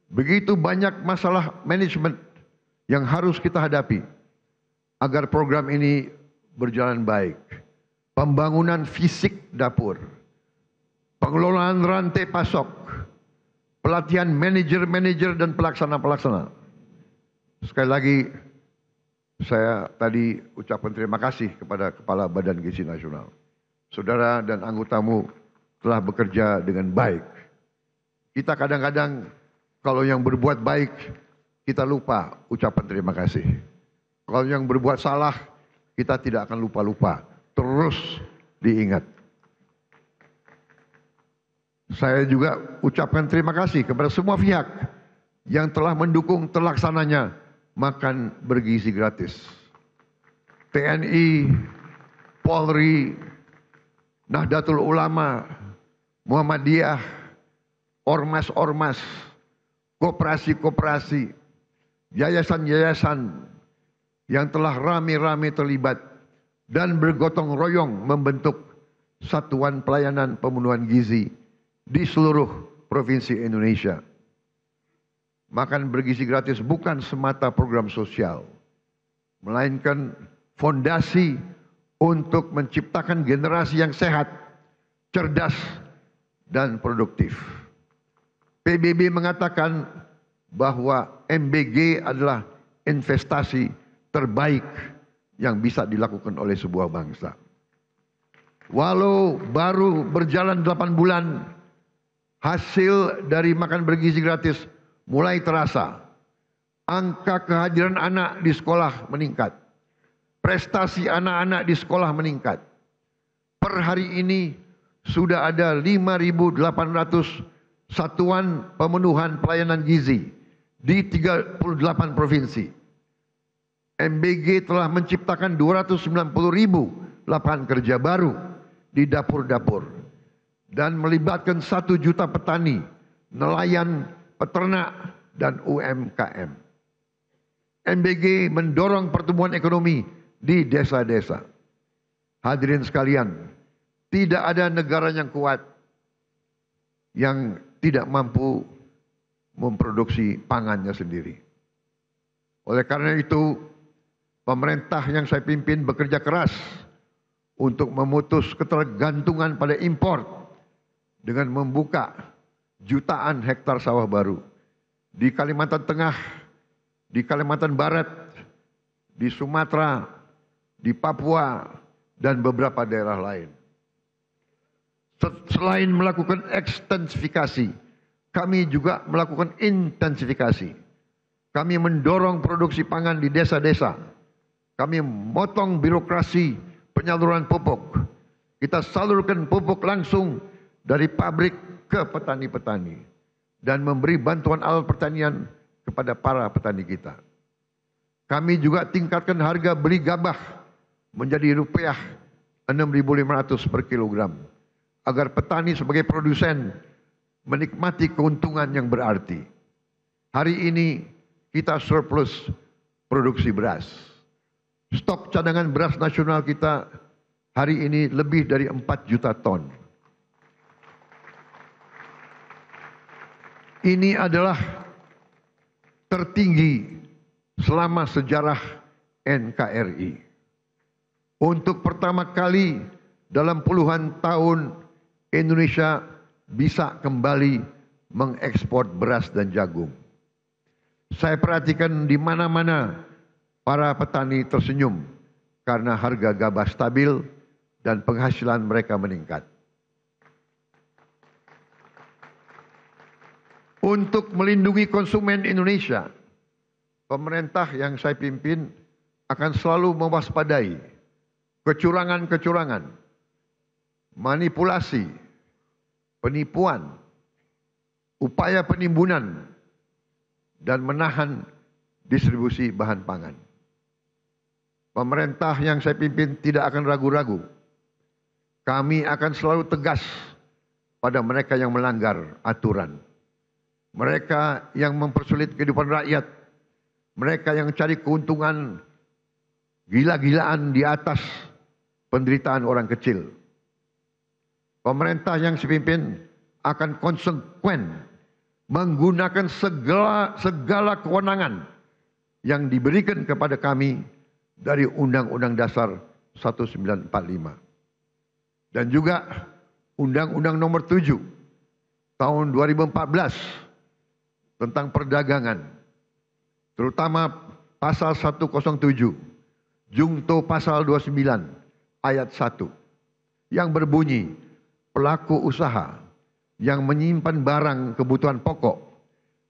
Begitu banyak masalah manajemen yang harus kita hadapi agar program ini berjalan baik. Pembangunan fisik dapur, pengelolaan rantai pasok, pelatihan manajer-manajer dan pelaksana-pelaksana. Sekali lagi, saya tadi ucapkan terima kasih kepada Kepala Badan Gizi Nasional. Saudara dan anggotamu telah bekerja dengan baik. Kita kadang-kadang kalau yang berbuat baik, kita lupa ucapan terima kasih. Kalau yang berbuat salah, kita tidak akan lupa-lupa. Terus diingat. Saya juga ucapkan terima kasih kepada semua pihak yang telah mendukung terlaksananya makan bergizi gratis. TNI, Polri, Nahdlatul Ulama, Muhammadiyah, ormas-ormas, koperasi-koperasi, yayasan-yayasan yang telah rame-rame terlibat dan bergotong royong membentuk Satuan Pelayanan Pemenuhan Gizi di seluruh provinsi Indonesia. Makan bergizi gratis bukan semata program sosial, melainkan fondasi untuk menciptakan generasi yang sehat, cerdas, dan produktif. PBB mengatakan bahwa MBG adalah investasi terbaik yang bisa dilakukan oleh sebuah bangsa. Walau baru berjalan 8 bulan, hasil dari makan bergizi gratis mulai terasa. Angka kehadiran anak di sekolah meningkat. Prestasi anak-anak di sekolah meningkat. Per hari ini sudah ada 5.800 satuan pemenuhan pelayanan gizi di 38 provinsi. MBG telah menciptakan 290.000 lapangan kerja baru di dapur-dapur dan melibatkan 1 juta petani, nelayan, peternak, dan UMKM. MBG mendorong pertumbuhan ekonomi di desa-desa. Hadirin sekalian, tidak ada negara yang kuat yang tidak mampu memproduksi pangannya sendiri. Oleh karena itu, pemerintah yang saya pimpin bekerja keras untuk memutus ketergantungan pada impor dengan membuka jutaan hektar sawah baru di Kalimantan Tengah, di Kalimantan Barat, di Sumatera, di Papua, dan beberapa daerah lain. Selain melakukan ekstensifikasi, kami juga melakukan intensifikasi. Kami mendorong produksi pangan di desa-desa. Kami memotong birokrasi penyaluran pupuk. Kita salurkan pupuk langsung dari pabrik ke petani-petani dan memberi bantuan alat pertanian kepada para petani kita. Kami juga tingkatkan harga beli gabah menjadi rupiah 6.500 per kilogram agar petani sebagai produsen menikmati keuntungan yang berarti. Hari ini kita surplus produksi beras. Stok cadangan beras nasional kita hari ini lebih dari 4 juta ton. Ini adalah tertinggi selama sejarah NKRI. Untuk pertama kali dalam puluhan tahun Indonesia bisa kembali mengekspor beras dan jagung. Saya perhatikan di mana-mana para petani tersenyum karena harga gabah stabil dan penghasilan mereka meningkat. Untuk melindungi konsumen Indonesia, pemerintah yang saya pimpin akan selalu mewaspadai kecurangan-kecurangan, manipulasi, penipuan, upaya penimbunan, dan menahan distribusi bahan pangan. Pemerintah yang saya pimpin tidak akan ragu-ragu. Kami akan selalu tegas pada mereka yang melanggar aturan. Mereka yang mempersulit kehidupan rakyat. Mereka yang cari keuntungan gila-gilaan di atas penderitaan orang kecil. Pemerintah yang saya pimpin akan konsekuen menggunakan segala kewenangan yang diberikan kepada kami dari Undang-Undang Dasar 1945 dan juga Undang-Undang Nomor 7 tahun 2014 tentang perdagangan, terutama pasal 107 Jungto pasal 29 ayat 1 yang berbunyi pelaku usaha yang menyimpan barang kebutuhan pokok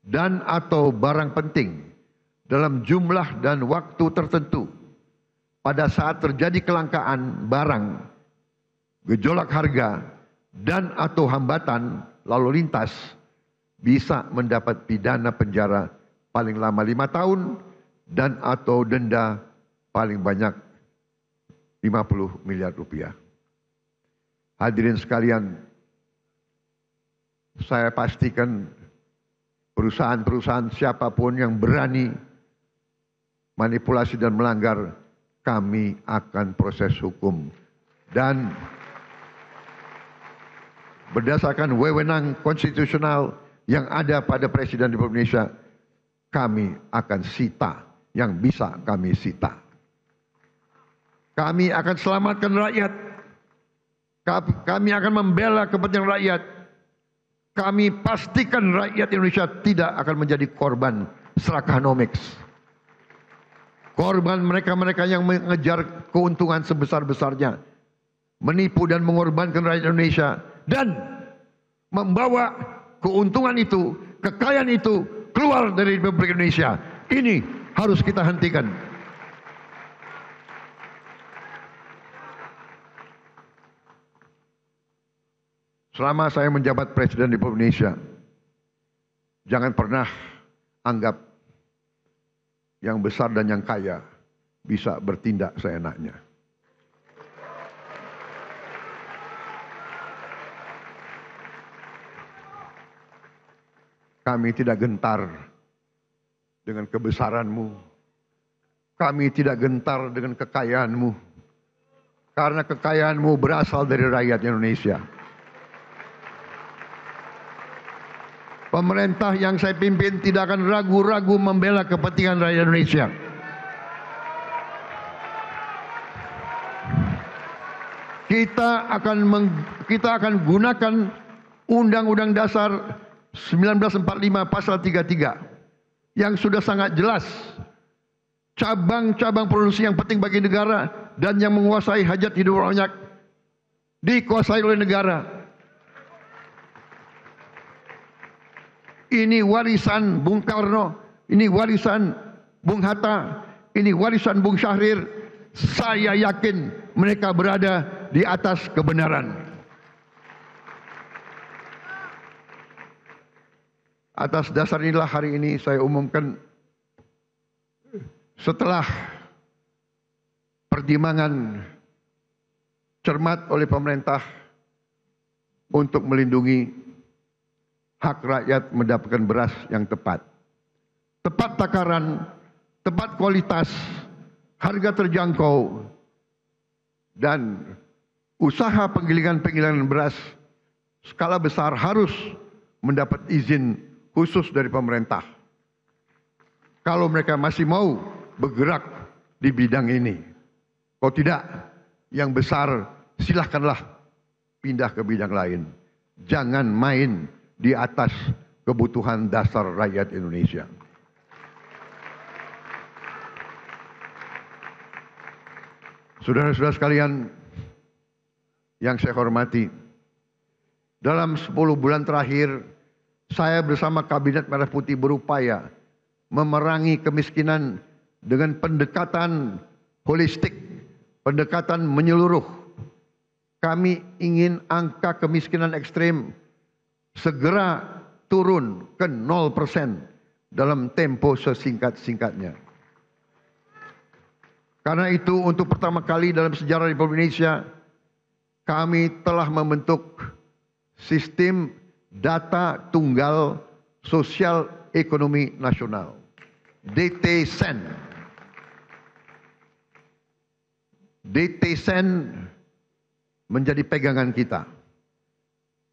dan atau barang penting dalam jumlah dan waktu tertentu pada saat terjadi kelangkaan barang, gejolak harga, dan atau hambatan lalu lintas bisa mendapat pidana penjara paling lama 5 tahun dan atau denda paling banyak 50 miliar rupiah. Hadirin sekalian, saya pastikan perusahaan-perusahaan siapapun yang berani manipulasi dan melanggar, kami akan proses hukum. Dan berdasarkan wewenang konstitusional yang ada pada Presiden Republik Indonesia, kami akan sita yang bisa kami sita. Kami akan selamatkan rakyat. Kami akan membela kepentingan rakyat. Kami pastikan rakyat Indonesia tidak akan menjadi korban serakanomics. Korban mereka-mereka yang mengejar keuntungan sebesar-besarnya, menipu dan mengorbankan rakyat Indonesia, dan membawa keuntungan itu, kekayaan itu keluar dari Republik Indonesia. Ini harus kita hentikan. Selama saya menjabat Presiden Republik Indonesia, jangan pernah anggap yang besar dan yang kaya bisa bertindak seenaknya. Kami tidak gentar dengan kebesaranmu. Kami tidak gentar dengan kekayaanmu. Karena kekayaanmu berasal dari rakyat Indonesia. Pemerintah yang saya pimpin tidak akan ragu-ragu membela kepentingan rakyat Indonesia. Kita akan gunakan Undang-Undang Dasar 1945 pasal 33 yang sudah sangat jelas cabang-cabang produksi yang penting bagi negara dan yang menguasai hajat hidup rakyat dikuasai oleh negara. Ini warisan Bung Karno, ini warisan Bung Hatta, ini warisan Bung Syahrir. Saya yakin mereka berada di atas kebenaran. Atas dasar inilah hari ini saya umumkan, setelah pertimbangan cermat oleh pemerintah untuk melindungi hak rakyat mendapatkan beras yang tepat. Tepat takaran, tepat kualitas, harga terjangkau, dan usaha penggilingan beras skala besar harus mendapat izin khusus dari pemerintah. Kalau mereka masih mau bergerak di bidang ini. Kalau tidak, yang besar silahkanlah pindah ke bidang lain. Jangan main di atas kebutuhan dasar rakyat Indonesia. Saudara-saudara sekalian yang saya hormati, dalam 10 bulan terakhir, saya bersama Kabinet Merah Putih berupaya memerangi kemiskinan dengan pendekatan holistik, pendekatan menyeluruh. Kami ingin angka kemiskinan ekstrim segera turun ke 0% dalam tempo sesingkat-singkatnya. Karena itu untuk pertama kali dalam sejarah Republik Indonesia, kami telah membentuk sistem data tunggal sosial ekonomi nasional, DTSEN. DTSEN menjadi pegangan kita.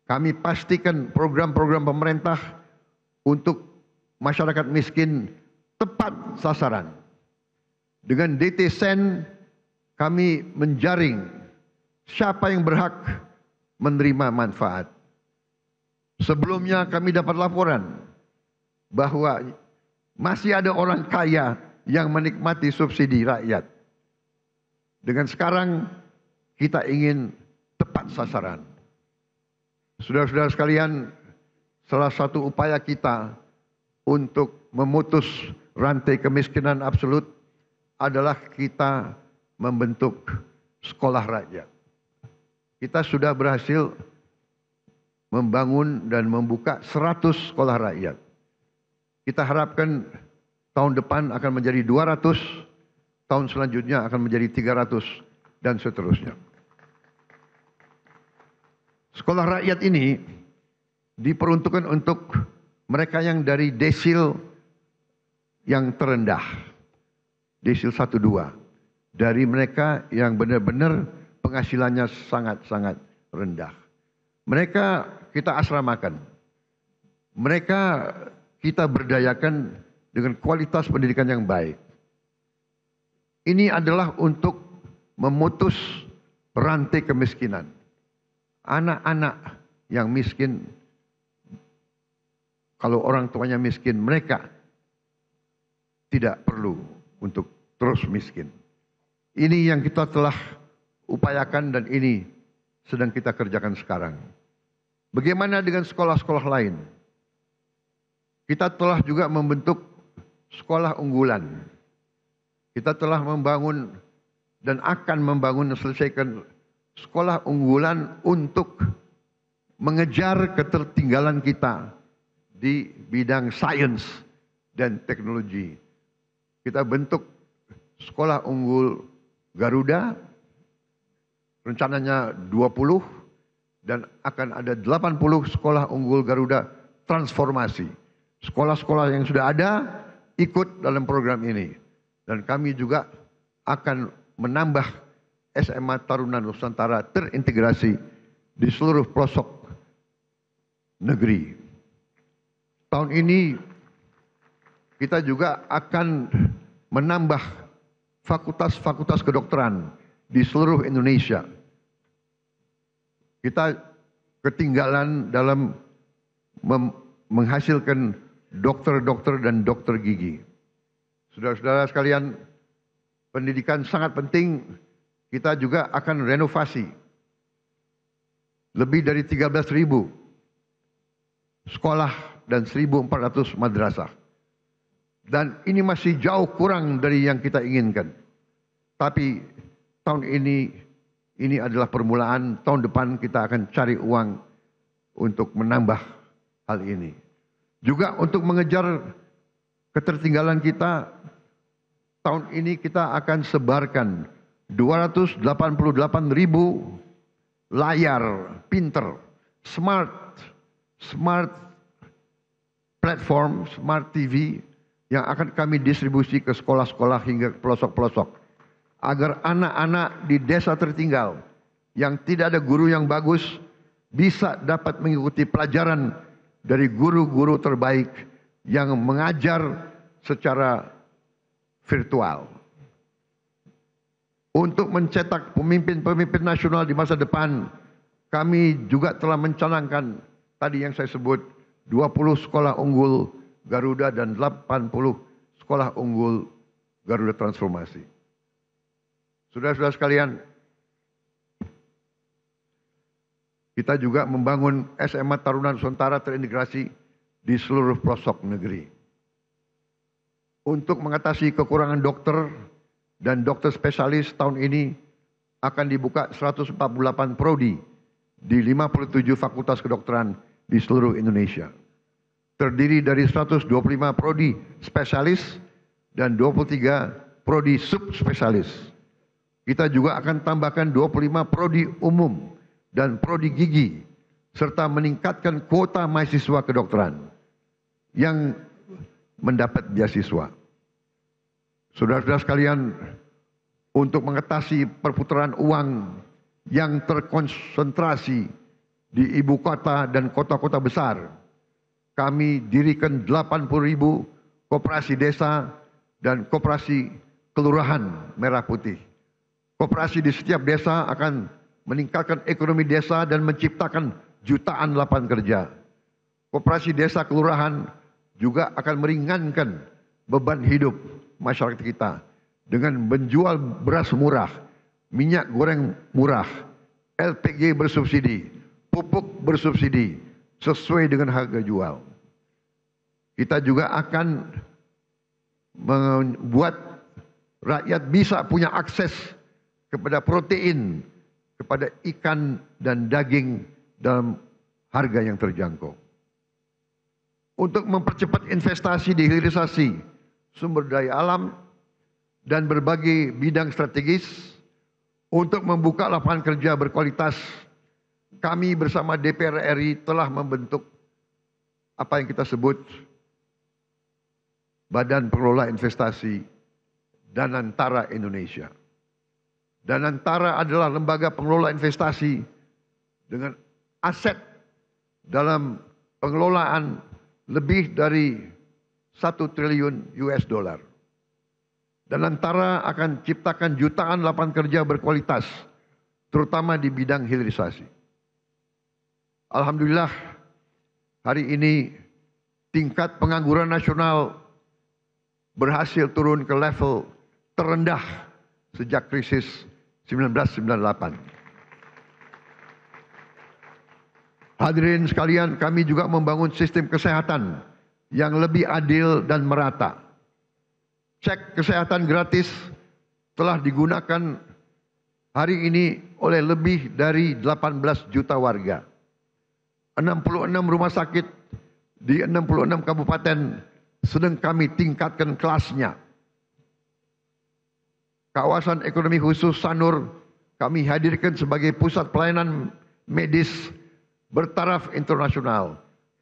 Kami pastikan program-program pemerintah untuk masyarakat miskin tepat sasaran. Dengan DTSEN kami menjaring siapa yang berhak menerima manfaat. Sebelumnya kami dapat laporan bahwa masih ada orang kaya yang menikmati subsidi rakyat. Dengan sekarang kita ingin tepat sasaran. Saudara-saudara sekalian, salah satu upaya kita untuk memutus rantai kemiskinan absolut adalah kita membentuk sekolah rakyat. Kita sudah berhasil membangun dan membuka 100 sekolah rakyat. Kita harapkan tahun depan akan menjadi 200, tahun selanjutnya akan menjadi 300, dan seterusnya. Sekolah rakyat ini diperuntukkan untuk mereka yang dari desil yang terendah. Desil 1, 2. Dari mereka yang benar-benar penghasilannya sangat-sangat rendah. Mereka kita asramakan. Mereka kita berdayakan dengan kualitas pendidikan yang baik. Ini adalah untuk memutus rantai kemiskinan. Anak-anak yang miskin, kalau orang tuanya miskin, mereka tidak perlu untuk terus miskin. Ini yang kita telah upayakan dan ini sedang kita kerjakan sekarang. Bagaimana dengan sekolah-sekolah lain? Kita telah juga membentuk sekolah unggulan. Kita telah membangun dan akan membangun dan selesaikan sekolah unggulan untuk mengejar ketertinggalan kita di bidang sains dan teknologi. Kita bentuk sekolah unggul Garuda, rencananya 20, dan akan ada 80 sekolah unggul Garuda transformasi. Sekolah-sekolah yang sudah ada ikut dalam program ini. Dan kami juga akan menambah SMA Taruna Nusantara terintegrasi di seluruh pelosok negeri. Tahun ini kita juga akan menambah fakultas-fakultas kedokteran di seluruh Indonesia. Kita ketinggalan dalam menghasilkan dokter-dokter dan dokter gigi. Saudara-saudara sekalian, pendidikan sangat penting. Kita juga akan renovasi lebih dari 13.000 sekolah dan 1.400 madrasah. Dan ini masih jauh kurang dari yang kita inginkan. Tapi tahun ini adalah permulaan. Tahun depan kita akan cari uang untuk menambah hal ini. Juga untuk mengejar ketertinggalan kita, tahun ini kita akan sebarkan 288.000 layar pinter, smart platform, smart TV yang akan kami distribusi ke sekolah-sekolah hingga pelosok-pelosok. Agar anak-anak di desa tertinggal yang tidak ada guru yang bagus bisa dapat mengikuti pelajaran dari guru-guru terbaik yang mengajar secara virtual. Untuk mencetak pemimpin-pemimpin nasional di masa depan, kami juga telah mencanangkan tadi yang saya sebut 20 sekolah unggul Garuda dan 80 sekolah unggul Garuda Transformasi. Saudara-saudara sekalian, kita juga membangun SMA Taruna Nusantara terintegrasi di seluruh pelosok negeri. Untuk mengatasi kekurangan dokter dan dokter spesialis tahun ini akan dibuka 148 prodi di 57 fakultas kedokteran di seluruh Indonesia. Terdiri dari 125 prodi spesialis dan 23 prodi subspesialis. Kita juga akan tambahkan 25 prodi umum dan prodi gigi serta meningkatkan kuota mahasiswa kedokteran yang mendapat beasiswa. Saudara-saudara sekalian, untuk mengatasi perputaran uang yang terkonsentrasi di ibu kota dan kota-kota besar, kami dirikan 80.000 koperasi desa dan koperasi kelurahan merah putih. Koperasi di setiap desa akan meningkatkan ekonomi desa dan menciptakan jutaan lapangan kerja. Koperasi desa kelurahan juga akan meringankan beban hidup masyarakat kita dengan menjual beras murah, minyak goreng murah, LPG bersubsidi, pupuk bersubsidi sesuai dengan harga jual. Kita juga akan membuat rakyat bisa punya akses kepada protein, kepada ikan dan daging dalam harga yang terjangkau. Untuk mempercepat investasi di hilirisasi sumber daya alam dan berbagai bidang strategis, untuk membuka lapangan kerja berkualitas, kami bersama DPR RI telah membentuk apa yang kita sebut Badan Pengelola Investasi Danantara Indonesia. Danantara adalah lembaga pengelola investasi dengan aset dalam pengelolaan lebih dari 1 triliun US dollar. Danantara akan ciptakan jutaan lapangan kerja berkualitas, terutama di bidang hilirisasi. Alhamdulillah, hari ini tingkat pengangguran nasional berhasil turun ke level terendah sejak krisis 1998. Hadirin sekalian, kami juga membangun sistem kesehatan yang lebih adil dan merata. Cek kesehatan gratis telah digunakan hari ini oleh lebih dari 18 juta warga. 66 rumah sakit di 66 kabupaten sedang kami tingkatkan kelasnya. Kawasan ekonomi khusus Sanur kami hadirkan sebagai pusat pelayanan medis bertaraf internasional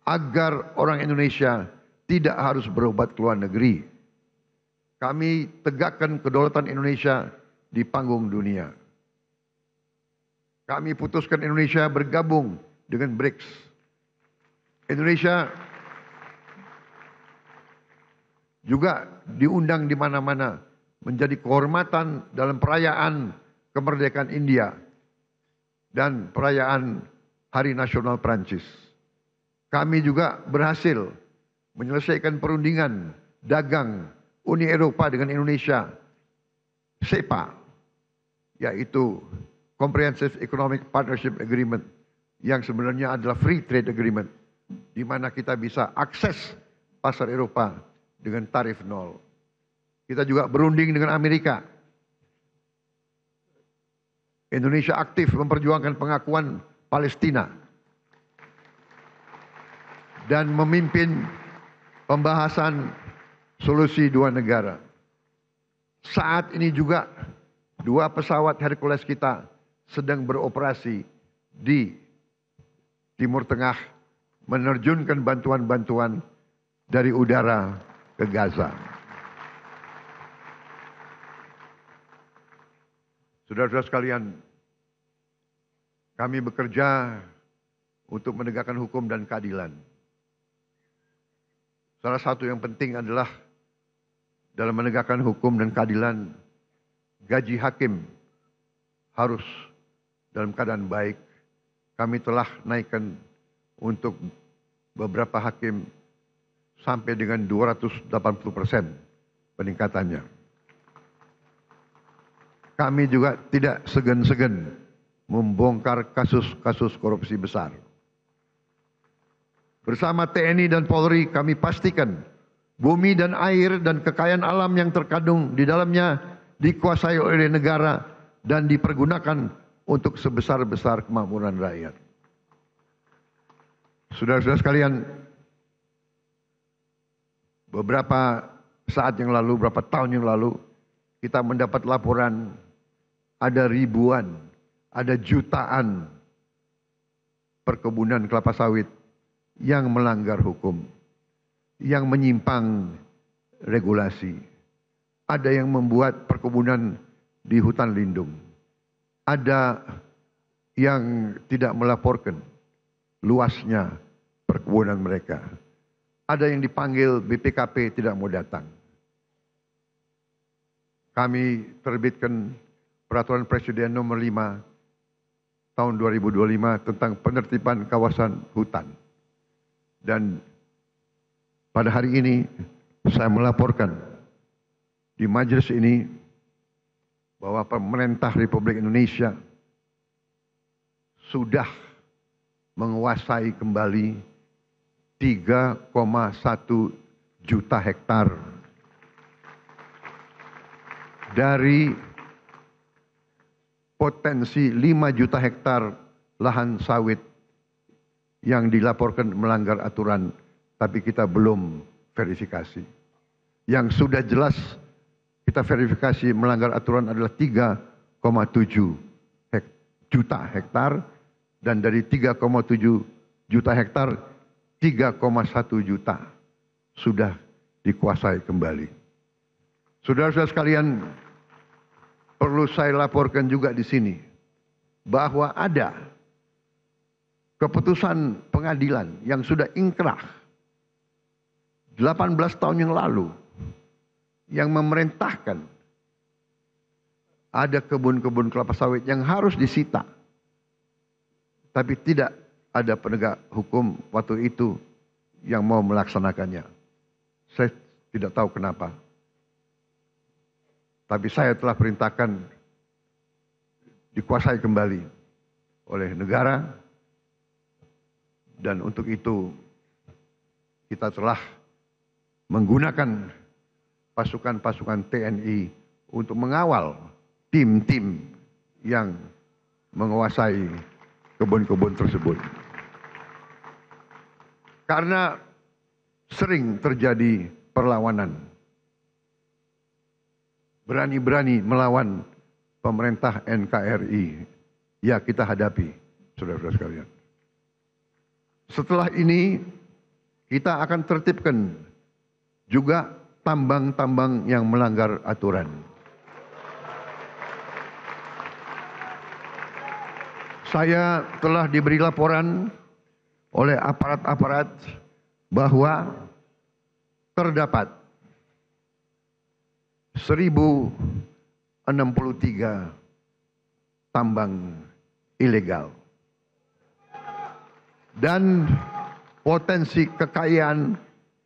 agar orang Indonesia tidak harus berobat ke luar negeri. Kami tegakkan kedaulatan Indonesia di panggung dunia. Kami putuskan Indonesia bergabung dengan BRICS. Indonesia juga diundang di mana-mana menjadi kehormatan dalam perayaan kemerdekaan India dan perayaan Hari Nasional Prancis. Kami juga berhasil menyelesaikan perundingan dagang Uni Eropa dengan Indonesia, CEPA, yaitu Comprehensive Economic Partnership Agreement, yang sebenarnya adalah Free Trade Agreement, di mana kita bisa akses pasar Eropa dengan tarif nol. Kita juga berunding dengan Amerika. Indonesia aktif memperjuangkan pengakuan Palestina dan memimpin pembahasan solusi dua negara. Saat ini juga 2 pesawat Hercules kita sedang beroperasi di Timur Tengah, menerjunkan bantuan-bantuan dari udara ke Gaza. Saudara-saudara sekalian, kami bekerja untuk menegakkan hukum dan keadilan. Salah satu yang penting adalah dalam menegakkan hukum dan keadilan, gaji hakim harus dalam keadaan baik. Kami telah naikkan untuk beberapa hakim sampai dengan 280% peningkatannya. kami juga tidak segan-segan membongkar kasus-kasus korupsi besar. Bersama TNI dan Polri kami pastikan bumi dan air dan kekayaan alam yang terkandung di dalamnya dikuasai oleh negara dan dipergunakan untuk sebesar-besar kemakmuran rakyat. Saudara-saudara sekalian, beberapa saat yang lalu, beberapa tahun yang lalu, kita mendapat laporan ada ribuan, ada jutaan perkebunan kelapa sawit yang melanggar hukum, yang menyimpang regulasi. Ada yang membuat perkebunan di hutan lindung. Ada yang tidak melaporkan luasnya perkebunan mereka. Ada yang dipanggil BPKP tidak mau datang. Kami terbitkan Peraturan Presiden nomor 5 tahun 2025 tentang penertiban kawasan hutan. Dan pada hari ini saya melaporkan di majelis ini bahwa pemerintah Republik Indonesia sudah menguasai kembali 3,1 juta hektar dari potensi 5 juta hektar lahan sawit yang dilaporkan melanggar aturan, tapi kita belum verifikasi. Yang sudah jelas kita verifikasi melanggar aturan adalah 3,7 juta hektar, dan dari 3,7 juta hektar, 3,1 juta sudah dikuasai kembali. Saudara-saudara sekalian, perlu saya laporkan juga di sini bahwa ada keputusan pengadilan yang sudah ingkrah 18 tahun yang lalu yang memerintahkan ada kebun-kebun kelapa sawit yang harus disita, tapi tidak ada penegak hukum waktu itu yang mau melaksanakannya. Saya tidak tahu kenapa. Tapi saya telah perintahkan dikuasai kembali oleh negara, dan untuk itu kita telah menggunakan pasukan-pasukan TNI untuk mengawal tim-tim yang menguasai kebun-kebun tersebut. Karena sering terjadi perlawanan, berani-berani melawan pemerintah NKRI, ya kita hadapi, saudara-saudara sekalian. Setelah ini kita akan tertibkan juga tambang-tambang yang melanggar aturan. Saya telah diberi laporan oleh aparat-aparat bahwa terdapat 1063 tambang ilegal. Dan potensi kekayaan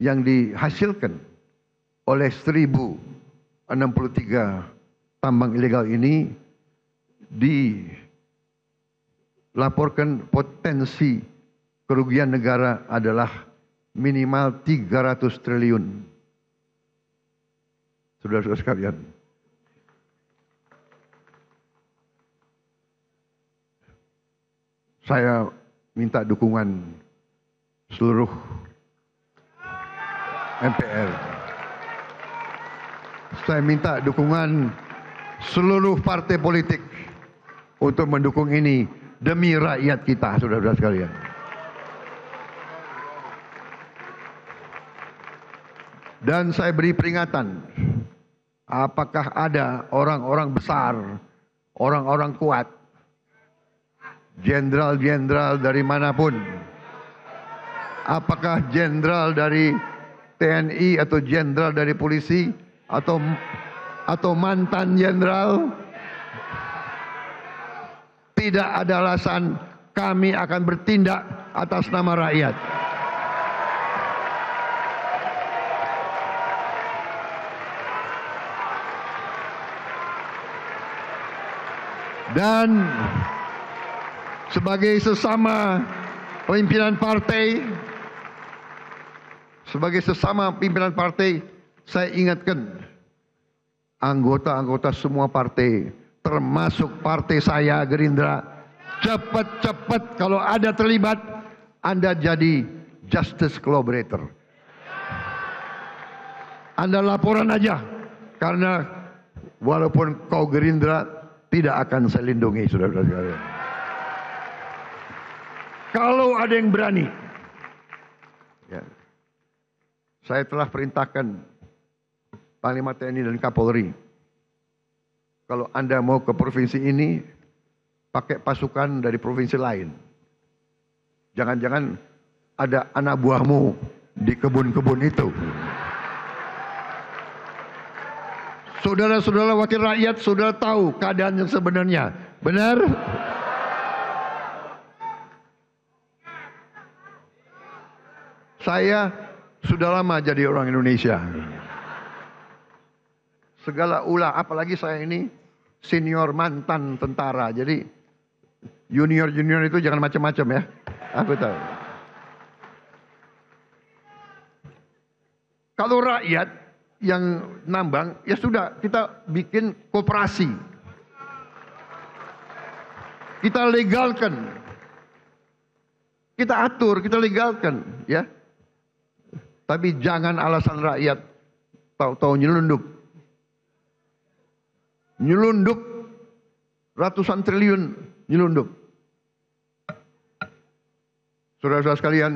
yang dihasilkan oleh 1063 tambang ilegal ini dilaporkan potensi kerugian negara adalah minimal 300 triliun. Saudara-saudara sekalian, saya minta dukungan seluruh MPR. Saya minta dukungan seluruh partai politik untuk mendukung ini demi rakyat kita, saudara-saudara sekalian. Dan saya beri peringatan, apakah ada orang-orang besar, orang-orang kuat, jenderal-jenderal dari manapun, apakah jenderal dari TNI atau jenderal dari polisi atau mantan jenderal, tidak ada alasan kami akan bertindak atas nama rakyat. Dan sebagai sesama pimpinan partai, saya ingatkan anggota-anggota semua partai, termasuk partai saya Gerindra, cepat-cepat kalau ada terlibat, Anda jadi justice collaborator. Anda laporan aja, karena walaupun kau Gerindra, tidak akan saya lindungi, saudara-saudara sekalian. Kalau ada yang berani, ya, saya telah perintahkan Panglima TNI dan Kapolri, kalau Anda mau ke provinsi ini, pakai pasukan dari provinsi lain. Jangan-jangan ada anak buahmu di kebun-kebun itu. Saudara-saudara wakil rakyat, saudara tahu keadaan yang sebenarnya. Benar? Saya sudah lama jadi orang Indonesia. Segala ulah, apalagi saya ini senior mantan tentara. Jadi junior-junior itu jangan macam-macam ya. Aku tahu. Kalau rakyat yang nambang, ya sudah, kita bikin koperasi. Kita legalkan. Kita atur, kita legalkan, ya. Tapi jangan alasan rakyat tahu-tahu nyelundup. Nyelundup ratusan triliun nyelundup. Saudara-saudara sekalian,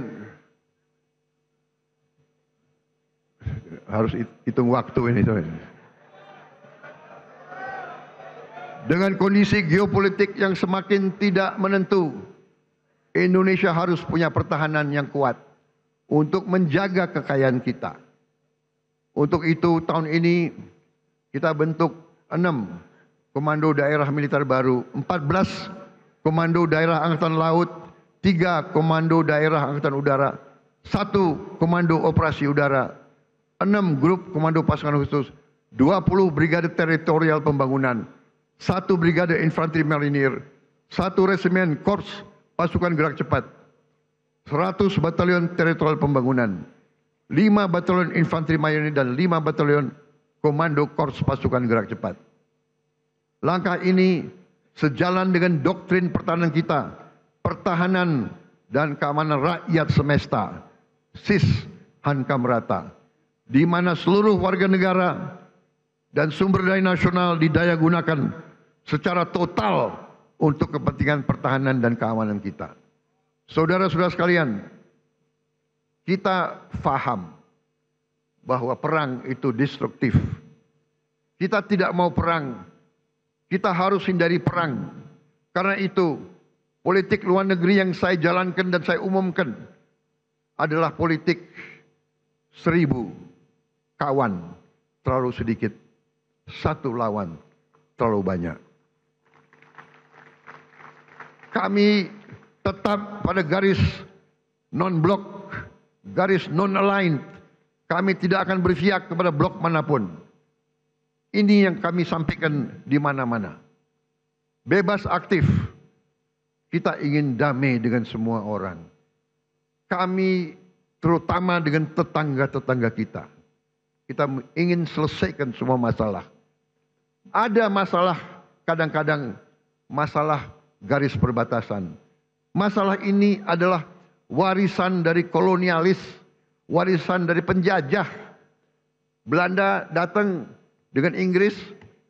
harus hitung waktu ini. Dengan kondisi geopolitik yang semakin tidak menentu, Indonesia harus punya pertahanan yang kuat untuk menjaga kekayaan kita. Untuk itu tahun ini kita bentuk 6 komando daerah militer baru, 14 komando daerah angkatan laut, 3 komando daerah angkatan udara, 1 komando operasi udara, 6 grup komando pasukan khusus, 20 brigade teritorial pembangunan, 1 brigade infanteri marinir, 1 resimen korps pasukan gerak cepat, 100 batalion teritorial pembangunan, 5 batalion infanteri marinir dan 5 batalion komando korps pasukan gerak cepat. Langkah ini sejalan dengan doktrin pertahanan kita, pertahanan dan keamanan rakyat semesta, SIS Hankam Rata, di mana seluruh warga negara dan sumber daya nasional didaya gunakan secara total untuk kepentingan pertahanan dan keamanan kita. Saudara-saudara sekalian, kita faham bahwa perang itu destruktif. Kita tidak mau perang. Kita harus hindari perang. Karena itu, politik luar negeri yang saya jalankan dan saya umumkan adalah politik 1000 kawan terlalu sedikit, 1 lawan terlalu banyak. Kami tetap pada garis non-blok, garis non-aligned. Kami tidak akan berpihak kepada blok manapun. Ini yang kami sampaikan di mana-mana. Bebas aktif. Kita ingin damai dengan semua orang. Kami terutama dengan tetangga-tetangga kita. Kita ingin selesaikan semua masalah. Ada masalah, kadang-kadang masalah garis perbatasan. Masalah ini adalah warisan dari kolonialis, warisan dari penjajah. Belanda datang dengan Inggris,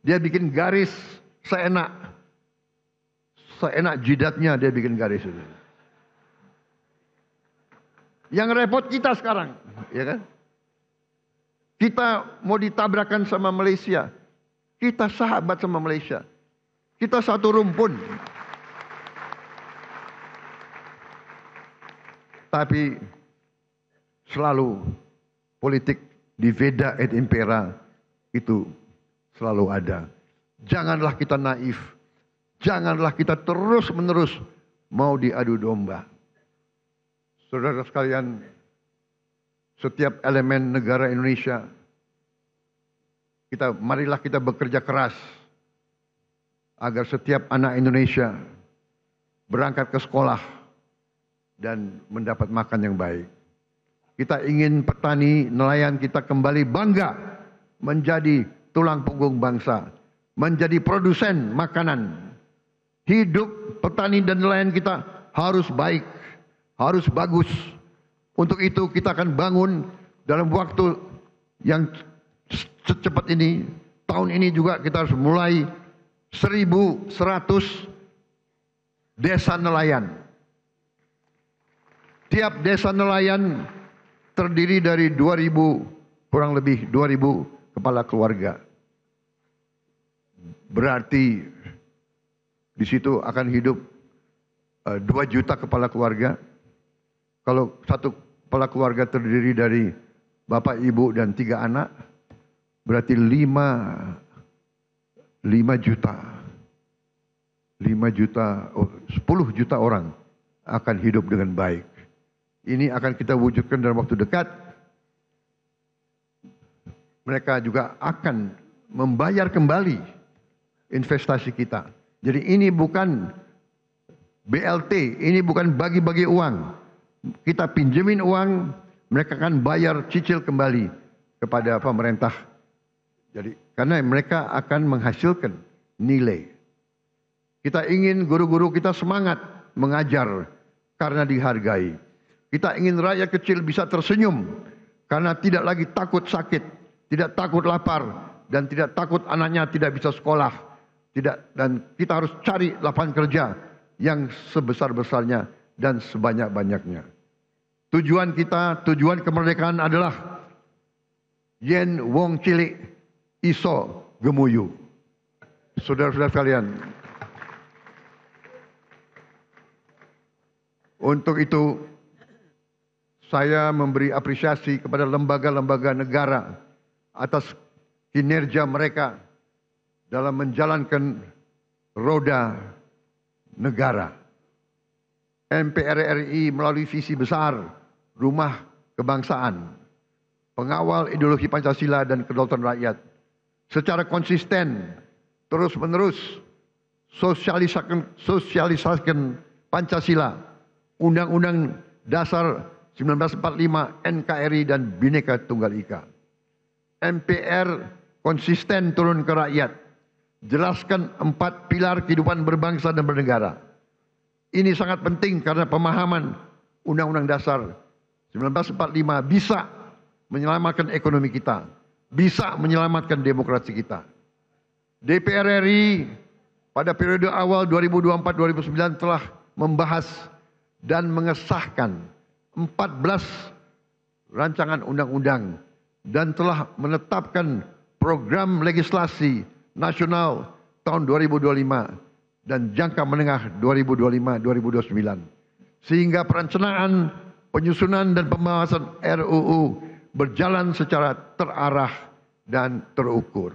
dia bikin garis seenak jidatnya, dia bikin garis itu. Yang repot kita sekarang, ya kan? Kita mau ditabrakan sama Malaysia. Kita sahabat sama Malaysia. Kita satu rumpun. Tapi selalu politik diveda et impera itu selalu ada. Janganlah kita naif. Janganlah kita terus-menerus mau diadu domba. Saudara sekalian, setiap elemen negara Indonesia, marilah kita bekerja keras agar setiap anak Indonesia berangkat ke sekolah dan mendapat makan yang baik. Kita ingin petani, nelayan kita kembali bangga menjadi tulang punggung bangsa, menjadi produsen makanan. Hidup petani dan nelayan kita harus baik, harus bagus. Untuk itu kita akan bangun dalam waktu yang secepat ini, tahun ini juga kita harus mulai 1.100 desa nelayan. Tiap desa nelayan terdiri dari 2.000, kurang lebih 2.000 kepala keluarga. Berarti di situ akan hidup 2 juta kepala keluarga. Kalau satu kepala keluarga terdiri dari bapak, ibu, dan 3 anak, berarti 5 juta. 10 juta orang akan hidup dengan baik. Ini akan kita wujudkan dalam waktu dekat. Mereka juga akan membayar kembali investasi kita. Jadi ini bukan BLT, ini bukan bagi-bagi uang. Kita pinjemin uang, mereka akan bayar cicil kembali kepada pemerintah. Jadi karena mereka akan menghasilkan nilai. Kita ingin guru-guru kita semangat mengajar karena dihargai. Kita ingin rakyat kecil bisa tersenyum karena tidak lagi takut sakit, tidak takut lapar, dan tidak takut anaknya tidak bisa sekolah. Dan kita harus cari lapangan kerja yang sebesar-besarnya dan sebanyak-banyaknya. Tujuan kita, tujuan kemerdekaan adalah yen wong cilik iso gemuyu. Saudara-saudara sekalian, untuk itu saya memberi apresiasi kepada lembaga-lembaga negara atas kinerja mereka dalam menjalankan roda negara. MPR RI melalui visi besar Rumah Kebangsaan, pengawal ideologi Pancasila dan kedaulatan rakyat, secara konsisten terus-menerus sosialisasikan Pancasila, Undang-Undang Dasar 1945, NKRI, dan Bhinneka Tunggal Ika. MPR konsisten turun ke rakyat, jelaskan 4 pilar kehidupan berbangsa dan bernegara. Ini sangat penting karena pemahaman Undang-Undang Dasar 1945 bisa menyelamatkan ekonomi kita, bisa menyelamatkan demokrasi kita. DPR RI pada periode awal 2024-2029 telah membahas dan mengesahkan 14 rancangan undang-undang dan telah menetapkan program legislasi nasional tahun 2025 dan jangka menengah 2025-2029. Sehingga perencanaan, penyusunan dan pembahasan RUU berjalan secara terarah dan terukur.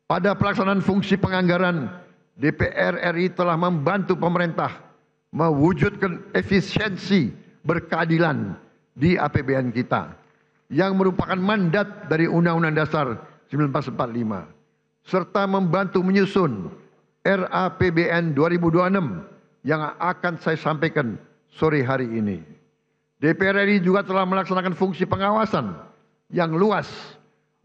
Pada pelaksanaan fungsi penganggaran, DPR RI telah membantu pemerintah mewujudkan efisiensi berkeadilan di APBN kita yang merupakan mandat dari Undang-Undang Dasar 1945 serta membantu menyusun RAPBN 2026 yang akan saya sampaikan sore hari ini. DPR RI juga telah melaksanakan fungsi pengawasan yang luas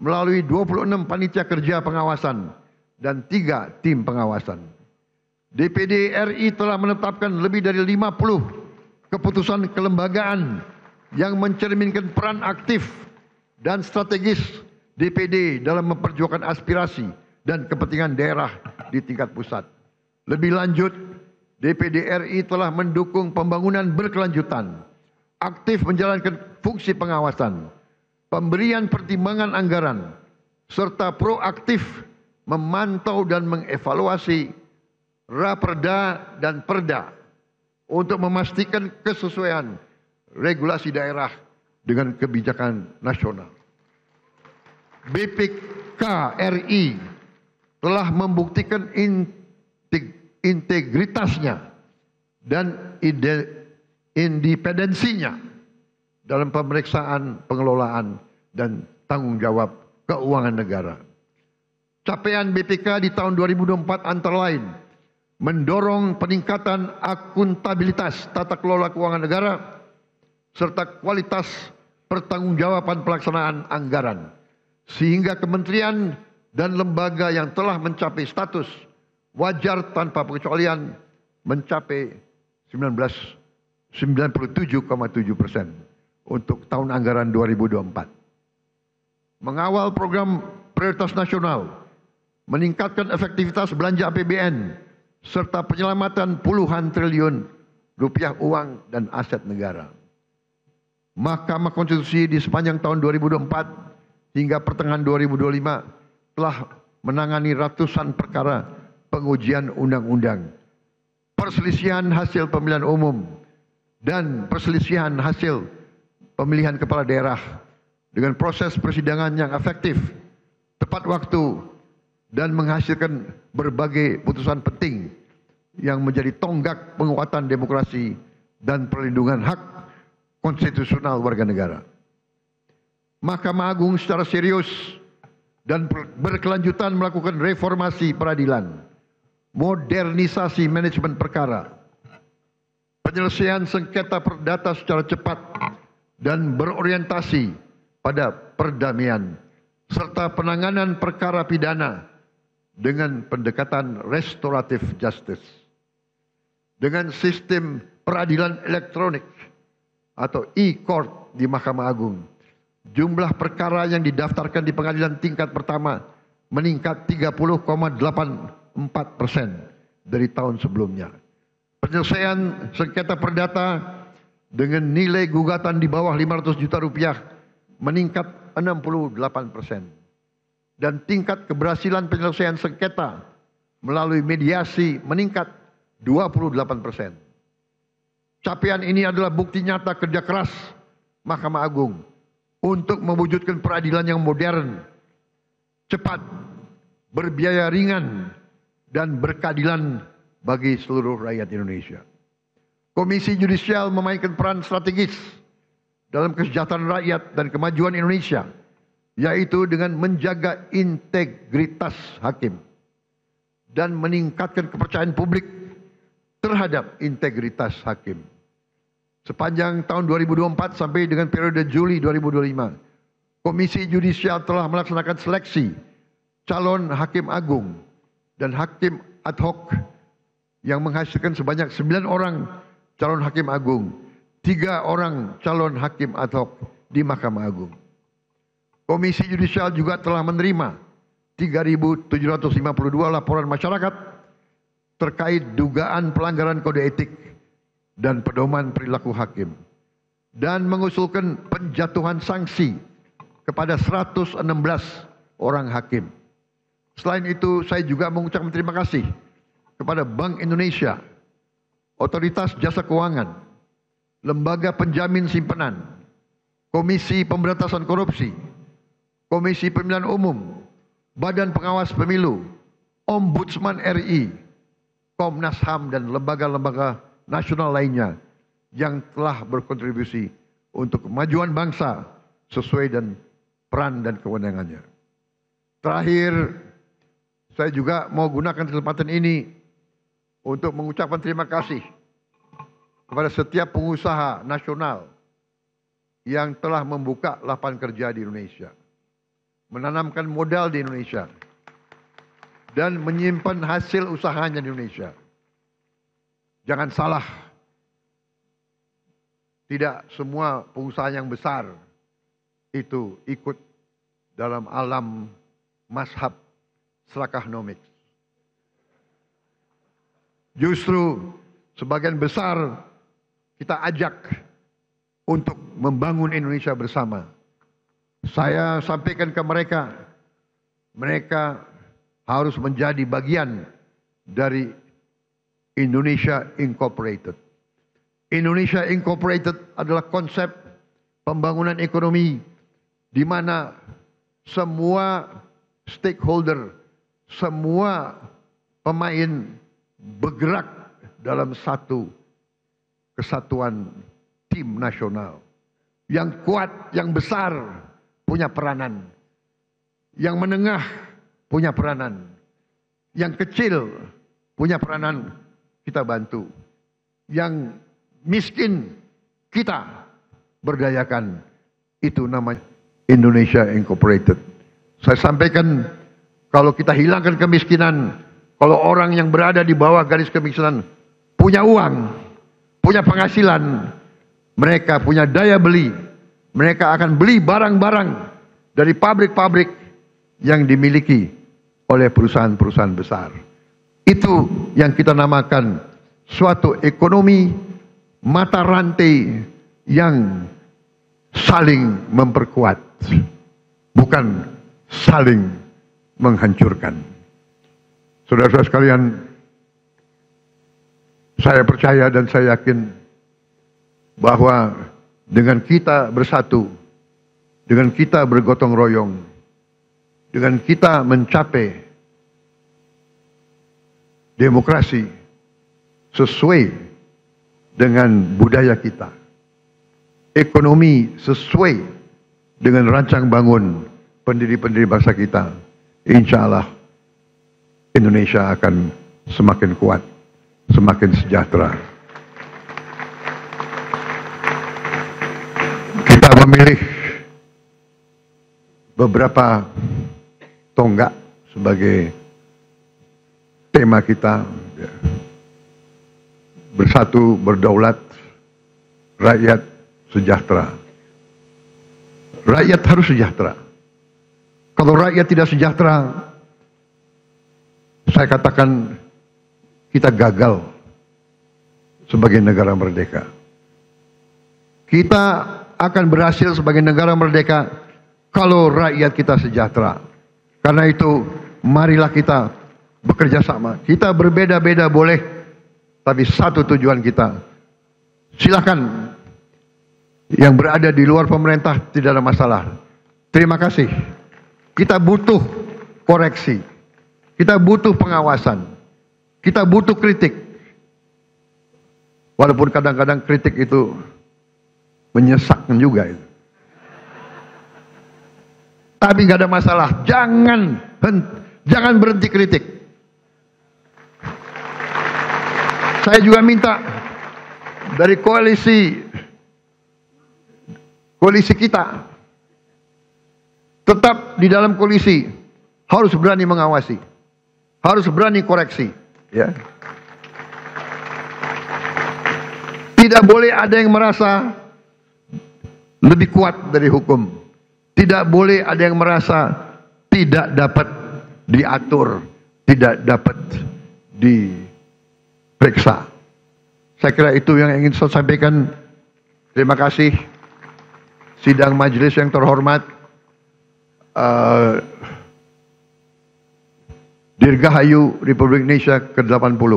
melalui 26 panitia kerja pengawasan dan 3 tim pengawasan. DPD RI telah menetapkan lebih dari 50 keputusan kelembagaan yang mencerminkan peran aktif dan strategis DPD dalam memperjuangkan aspirasi dan kepentingan daerah di tingkat pusat. Lebih lanjut, DPD RI telah mendukung pembangunan berkelanjutan, aktif menjalankan fungsi pengawasan, pemberian pertimbangan anggaran, serta proaktif memantau dan mengevaluasi Raperda dan Perda untuk memastikan kesesuaian regulasi daerah dengan kebijakan nasional. BPK RI telah membuktikan integritasnya dan independensinya dalam pemeriksaan, pengelolaan, dan tanggung jawab keuangan negara. Capaian BPK di tahun 2024 antara lain mendorong peningkatan akuntabilitas tata kelola keuangan negara serta kualitas pertanggungjawaban pelaksanaan anggaran, sehingga kementerian dan lembaga yang telah mencapai status wajar tanpa pengecualian mencapai 97,7% untuk tahun anggaran 2024. Mengawal program prioritas nasional, meningkatkan efektivitas belanja APBN, serta penyelamatan puluhan triliun rupiah uang dan aset negara. Mahkamah Konstitusi di sepanjang tahun 2024 hingga pertengahan 2025 telah menangani ratusan perkara pengujian undang-undang, perselisihan hasil pemilihan umum, dan perselisihan hasil pemilihan kepala daerah dengan proses persidangan yang efektif, tepat waktu, dan menghasilkan berbagai putusan penting yang menjadi tonggak penguatan demokrasi dan perlindungan hak konstitusional warga negara. Mahkamah Agung secara serius dan berkelanjutan melakukan reformasi peradilan, modernisasi manajemen perkara, penyelesaian sengketa perdata secara cepat dan berorientasi pada perdamaian, serta penanganan perkara pidana dengan pendekatan restoratif justice. Dengan sistem peradilan elektronik atau e-court di Mahkamah Agung, jumlah perkara yang didaftarkan di pengadilan tingkat pertama meningkat 30,84% dari tahun sebelumnya. Penyelesaian sengketa perdata dengan nilai gugatan di bawah 500 juta rupiah meningkat 68%. Dan tingkat keberhasilan penyelesaian sengketa melalui mediasi meningkat 28%. Capaian ini adalah bukti nyata kerja keras Mahkamah Agung untuk mewujudkan peradilan yang modern, cepat, berbiaya ringan, dan berkeadilan bagi seluruh rakyat Indonesia. Komisi Yudisial memainkan peran strategis dalam kesejahteraan rakyat dan kemajuan Indonesia, yaitu dengan menjaga integritas hakim dan meningkatkan kepercayaan publik terhadap integritas hakim. Sepanjang tahun 2024 sampai dengan periode Juli 2025, Komisi Yudisial telah melaksanakan seleksi calon hakim agung dan hakim ad hoc yang menghasilkan sebanyak 9 orang calon hakim agung, 3 orang calon hakim ad hoc di Mahkamah Agung. Komisi Yudisial juga telah menerima 3.752 laporan masyarakat terkait dugaan pelanggaran kode etik dan pedoman perilaku hakim, dan mengusulkan penjatuhan sanksi kepada 116 orang hakim. Selain itu, saya juga mengucapkan terima kasih kepada Bank Indonesia, Otoritas Jasa Keuangan, Lembaga Penjamin Simpanan, Komisi Pemberantasan Korupsi, Komisi Pemilihan Umum, Badan Pengawas Pemilu, Ombudsman RI, Komnas HAM, dan lembaga-lembaga nasional lainnya yang telah berkontribusi untuk kemajuan bangsa sesuai dengan peran dan kewenangannya. Terakhir, saya juga mau gunakan kesempatan ini untuk mengucapkan terima kasih kepada setiap pengusaha nasional yang telah membuka lapangan kerja di Indonesia, menanamkan modal di Indonesia, dan menyimpan hasil usahanya di Indonesia. Jangan salah, tidak semua pengusaha yang besar itu ikut dalam alam mazhab Slakahnomics. Justru sebagian besar kita ajak untuk membangun Indonesia bersama. Saya sampaikan ke mereka, mereka harus menjadi bagian dari Indonesia Incorporated. Indonesia Incorporated adalah konsep pembangunan ekonomi di mana semua stakeholder, semua pemain bergerak dalam satu kesatuan tim nasional. Yang kuat, yang besar punya peranan. Yang menengah punya peranan. Yang kecil punya peranan, kita bantu. Yang miskin kita berdayakan. Itu namanya Indonesia Incorporated. Saya sampaikan, kalau kita hilangkan kemiskinan, kalau orang yang berada di bawah garis kemiskinan punya uang, punya penghasilan, mereka punya daya beli, mereka akan beli barang-barang dari pabrik-pabrik yang dimiliki oleh perusahaan-perusahaan besar. Itu yang kita namakan suatu ekonomi mata rantai yang saling memperkuat, bukan saling menghancurkan. Saudara-saudara sekalian, saya percaya dan saya yakin bahwa dengan kita bersatu, dengan kita bergotong royong, dengan kita mencapai demokrasi sesuai dengan budaya kita, ekonomi sesuai dengan rancang bangun pendiri-pendiri bangsa kita, insya Allah Indonesia akan semakin kuat, semakin sejahtera. Kita memilih beberapa tonggak sebagai tema kita. Bersatu, berdaulat, rakyat sejahtera. Rakyat harus sejahtera. Kalau rakyat tidak sejahtera, saya katakan kita gagal sebagai negara merdeka. Kita akan berhasil sebagai negara merdeka kalau rakyat kita sejahtera. Karena itu, marilah kita bekerja sama. Kita berbeda-beda boleh, tapi satu tujuan kita. Silakan yang berada di luar pemerintah, tidak ada masalah. Terima kasih. Kita butuh koreksi. Kita butuh pengawasan. Kita butuh kritik. Walaupun kadang-kadang kritik itu menyesakkan juga itu. Tapi nggak ada masalah. Jangan berhenti kritik. Saya juga minta dari koalisi kita tetap di dalam koalisi harus berani mengawasi, harus berani koreksi, ya. Tidak boleh ada yang merasa lebih kuat dari hukum. Tidak boleh ada yang merasa tidak dapat diatur, tidak dapat diperiksa. Saya kira itu yang ingin saya sampaikan. Terima kasih. Sidang majelis yang terhormat, Dirgahayu Republik Indonesia ke-80.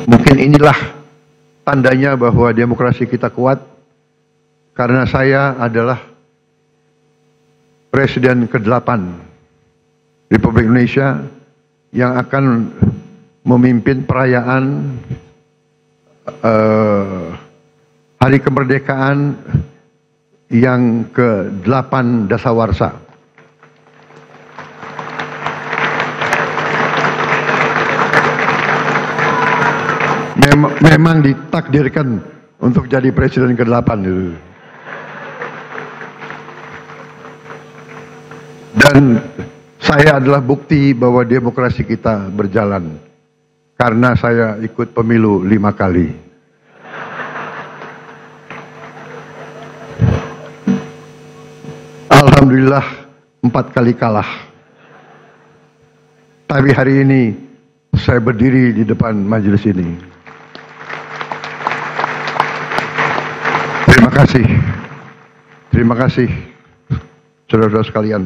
Mungkin inilah tandanya bahwa demokrasi kita kuat, karena saya adalah Presiden ke-8 Republik Indonesia yang akan memimpin perayaan Hari Kemerdekaan yang ke-8 dasawarsa. Memang ditakdirkan untuk jadi presiden ke-8 itu. Dan saya adalah bukti bahwa demokrasi kita berjalan. Karena saya ikut pemilu 5 kali. Alhamdulillah 4 kali kalah. Tapi hari ini saya berdiri di depan majelis ini. Terima kasih. Terima kasih, saudara-saudara sekalian.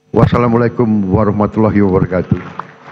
Wassalamualaikum warahmatullahi wabarakatuh.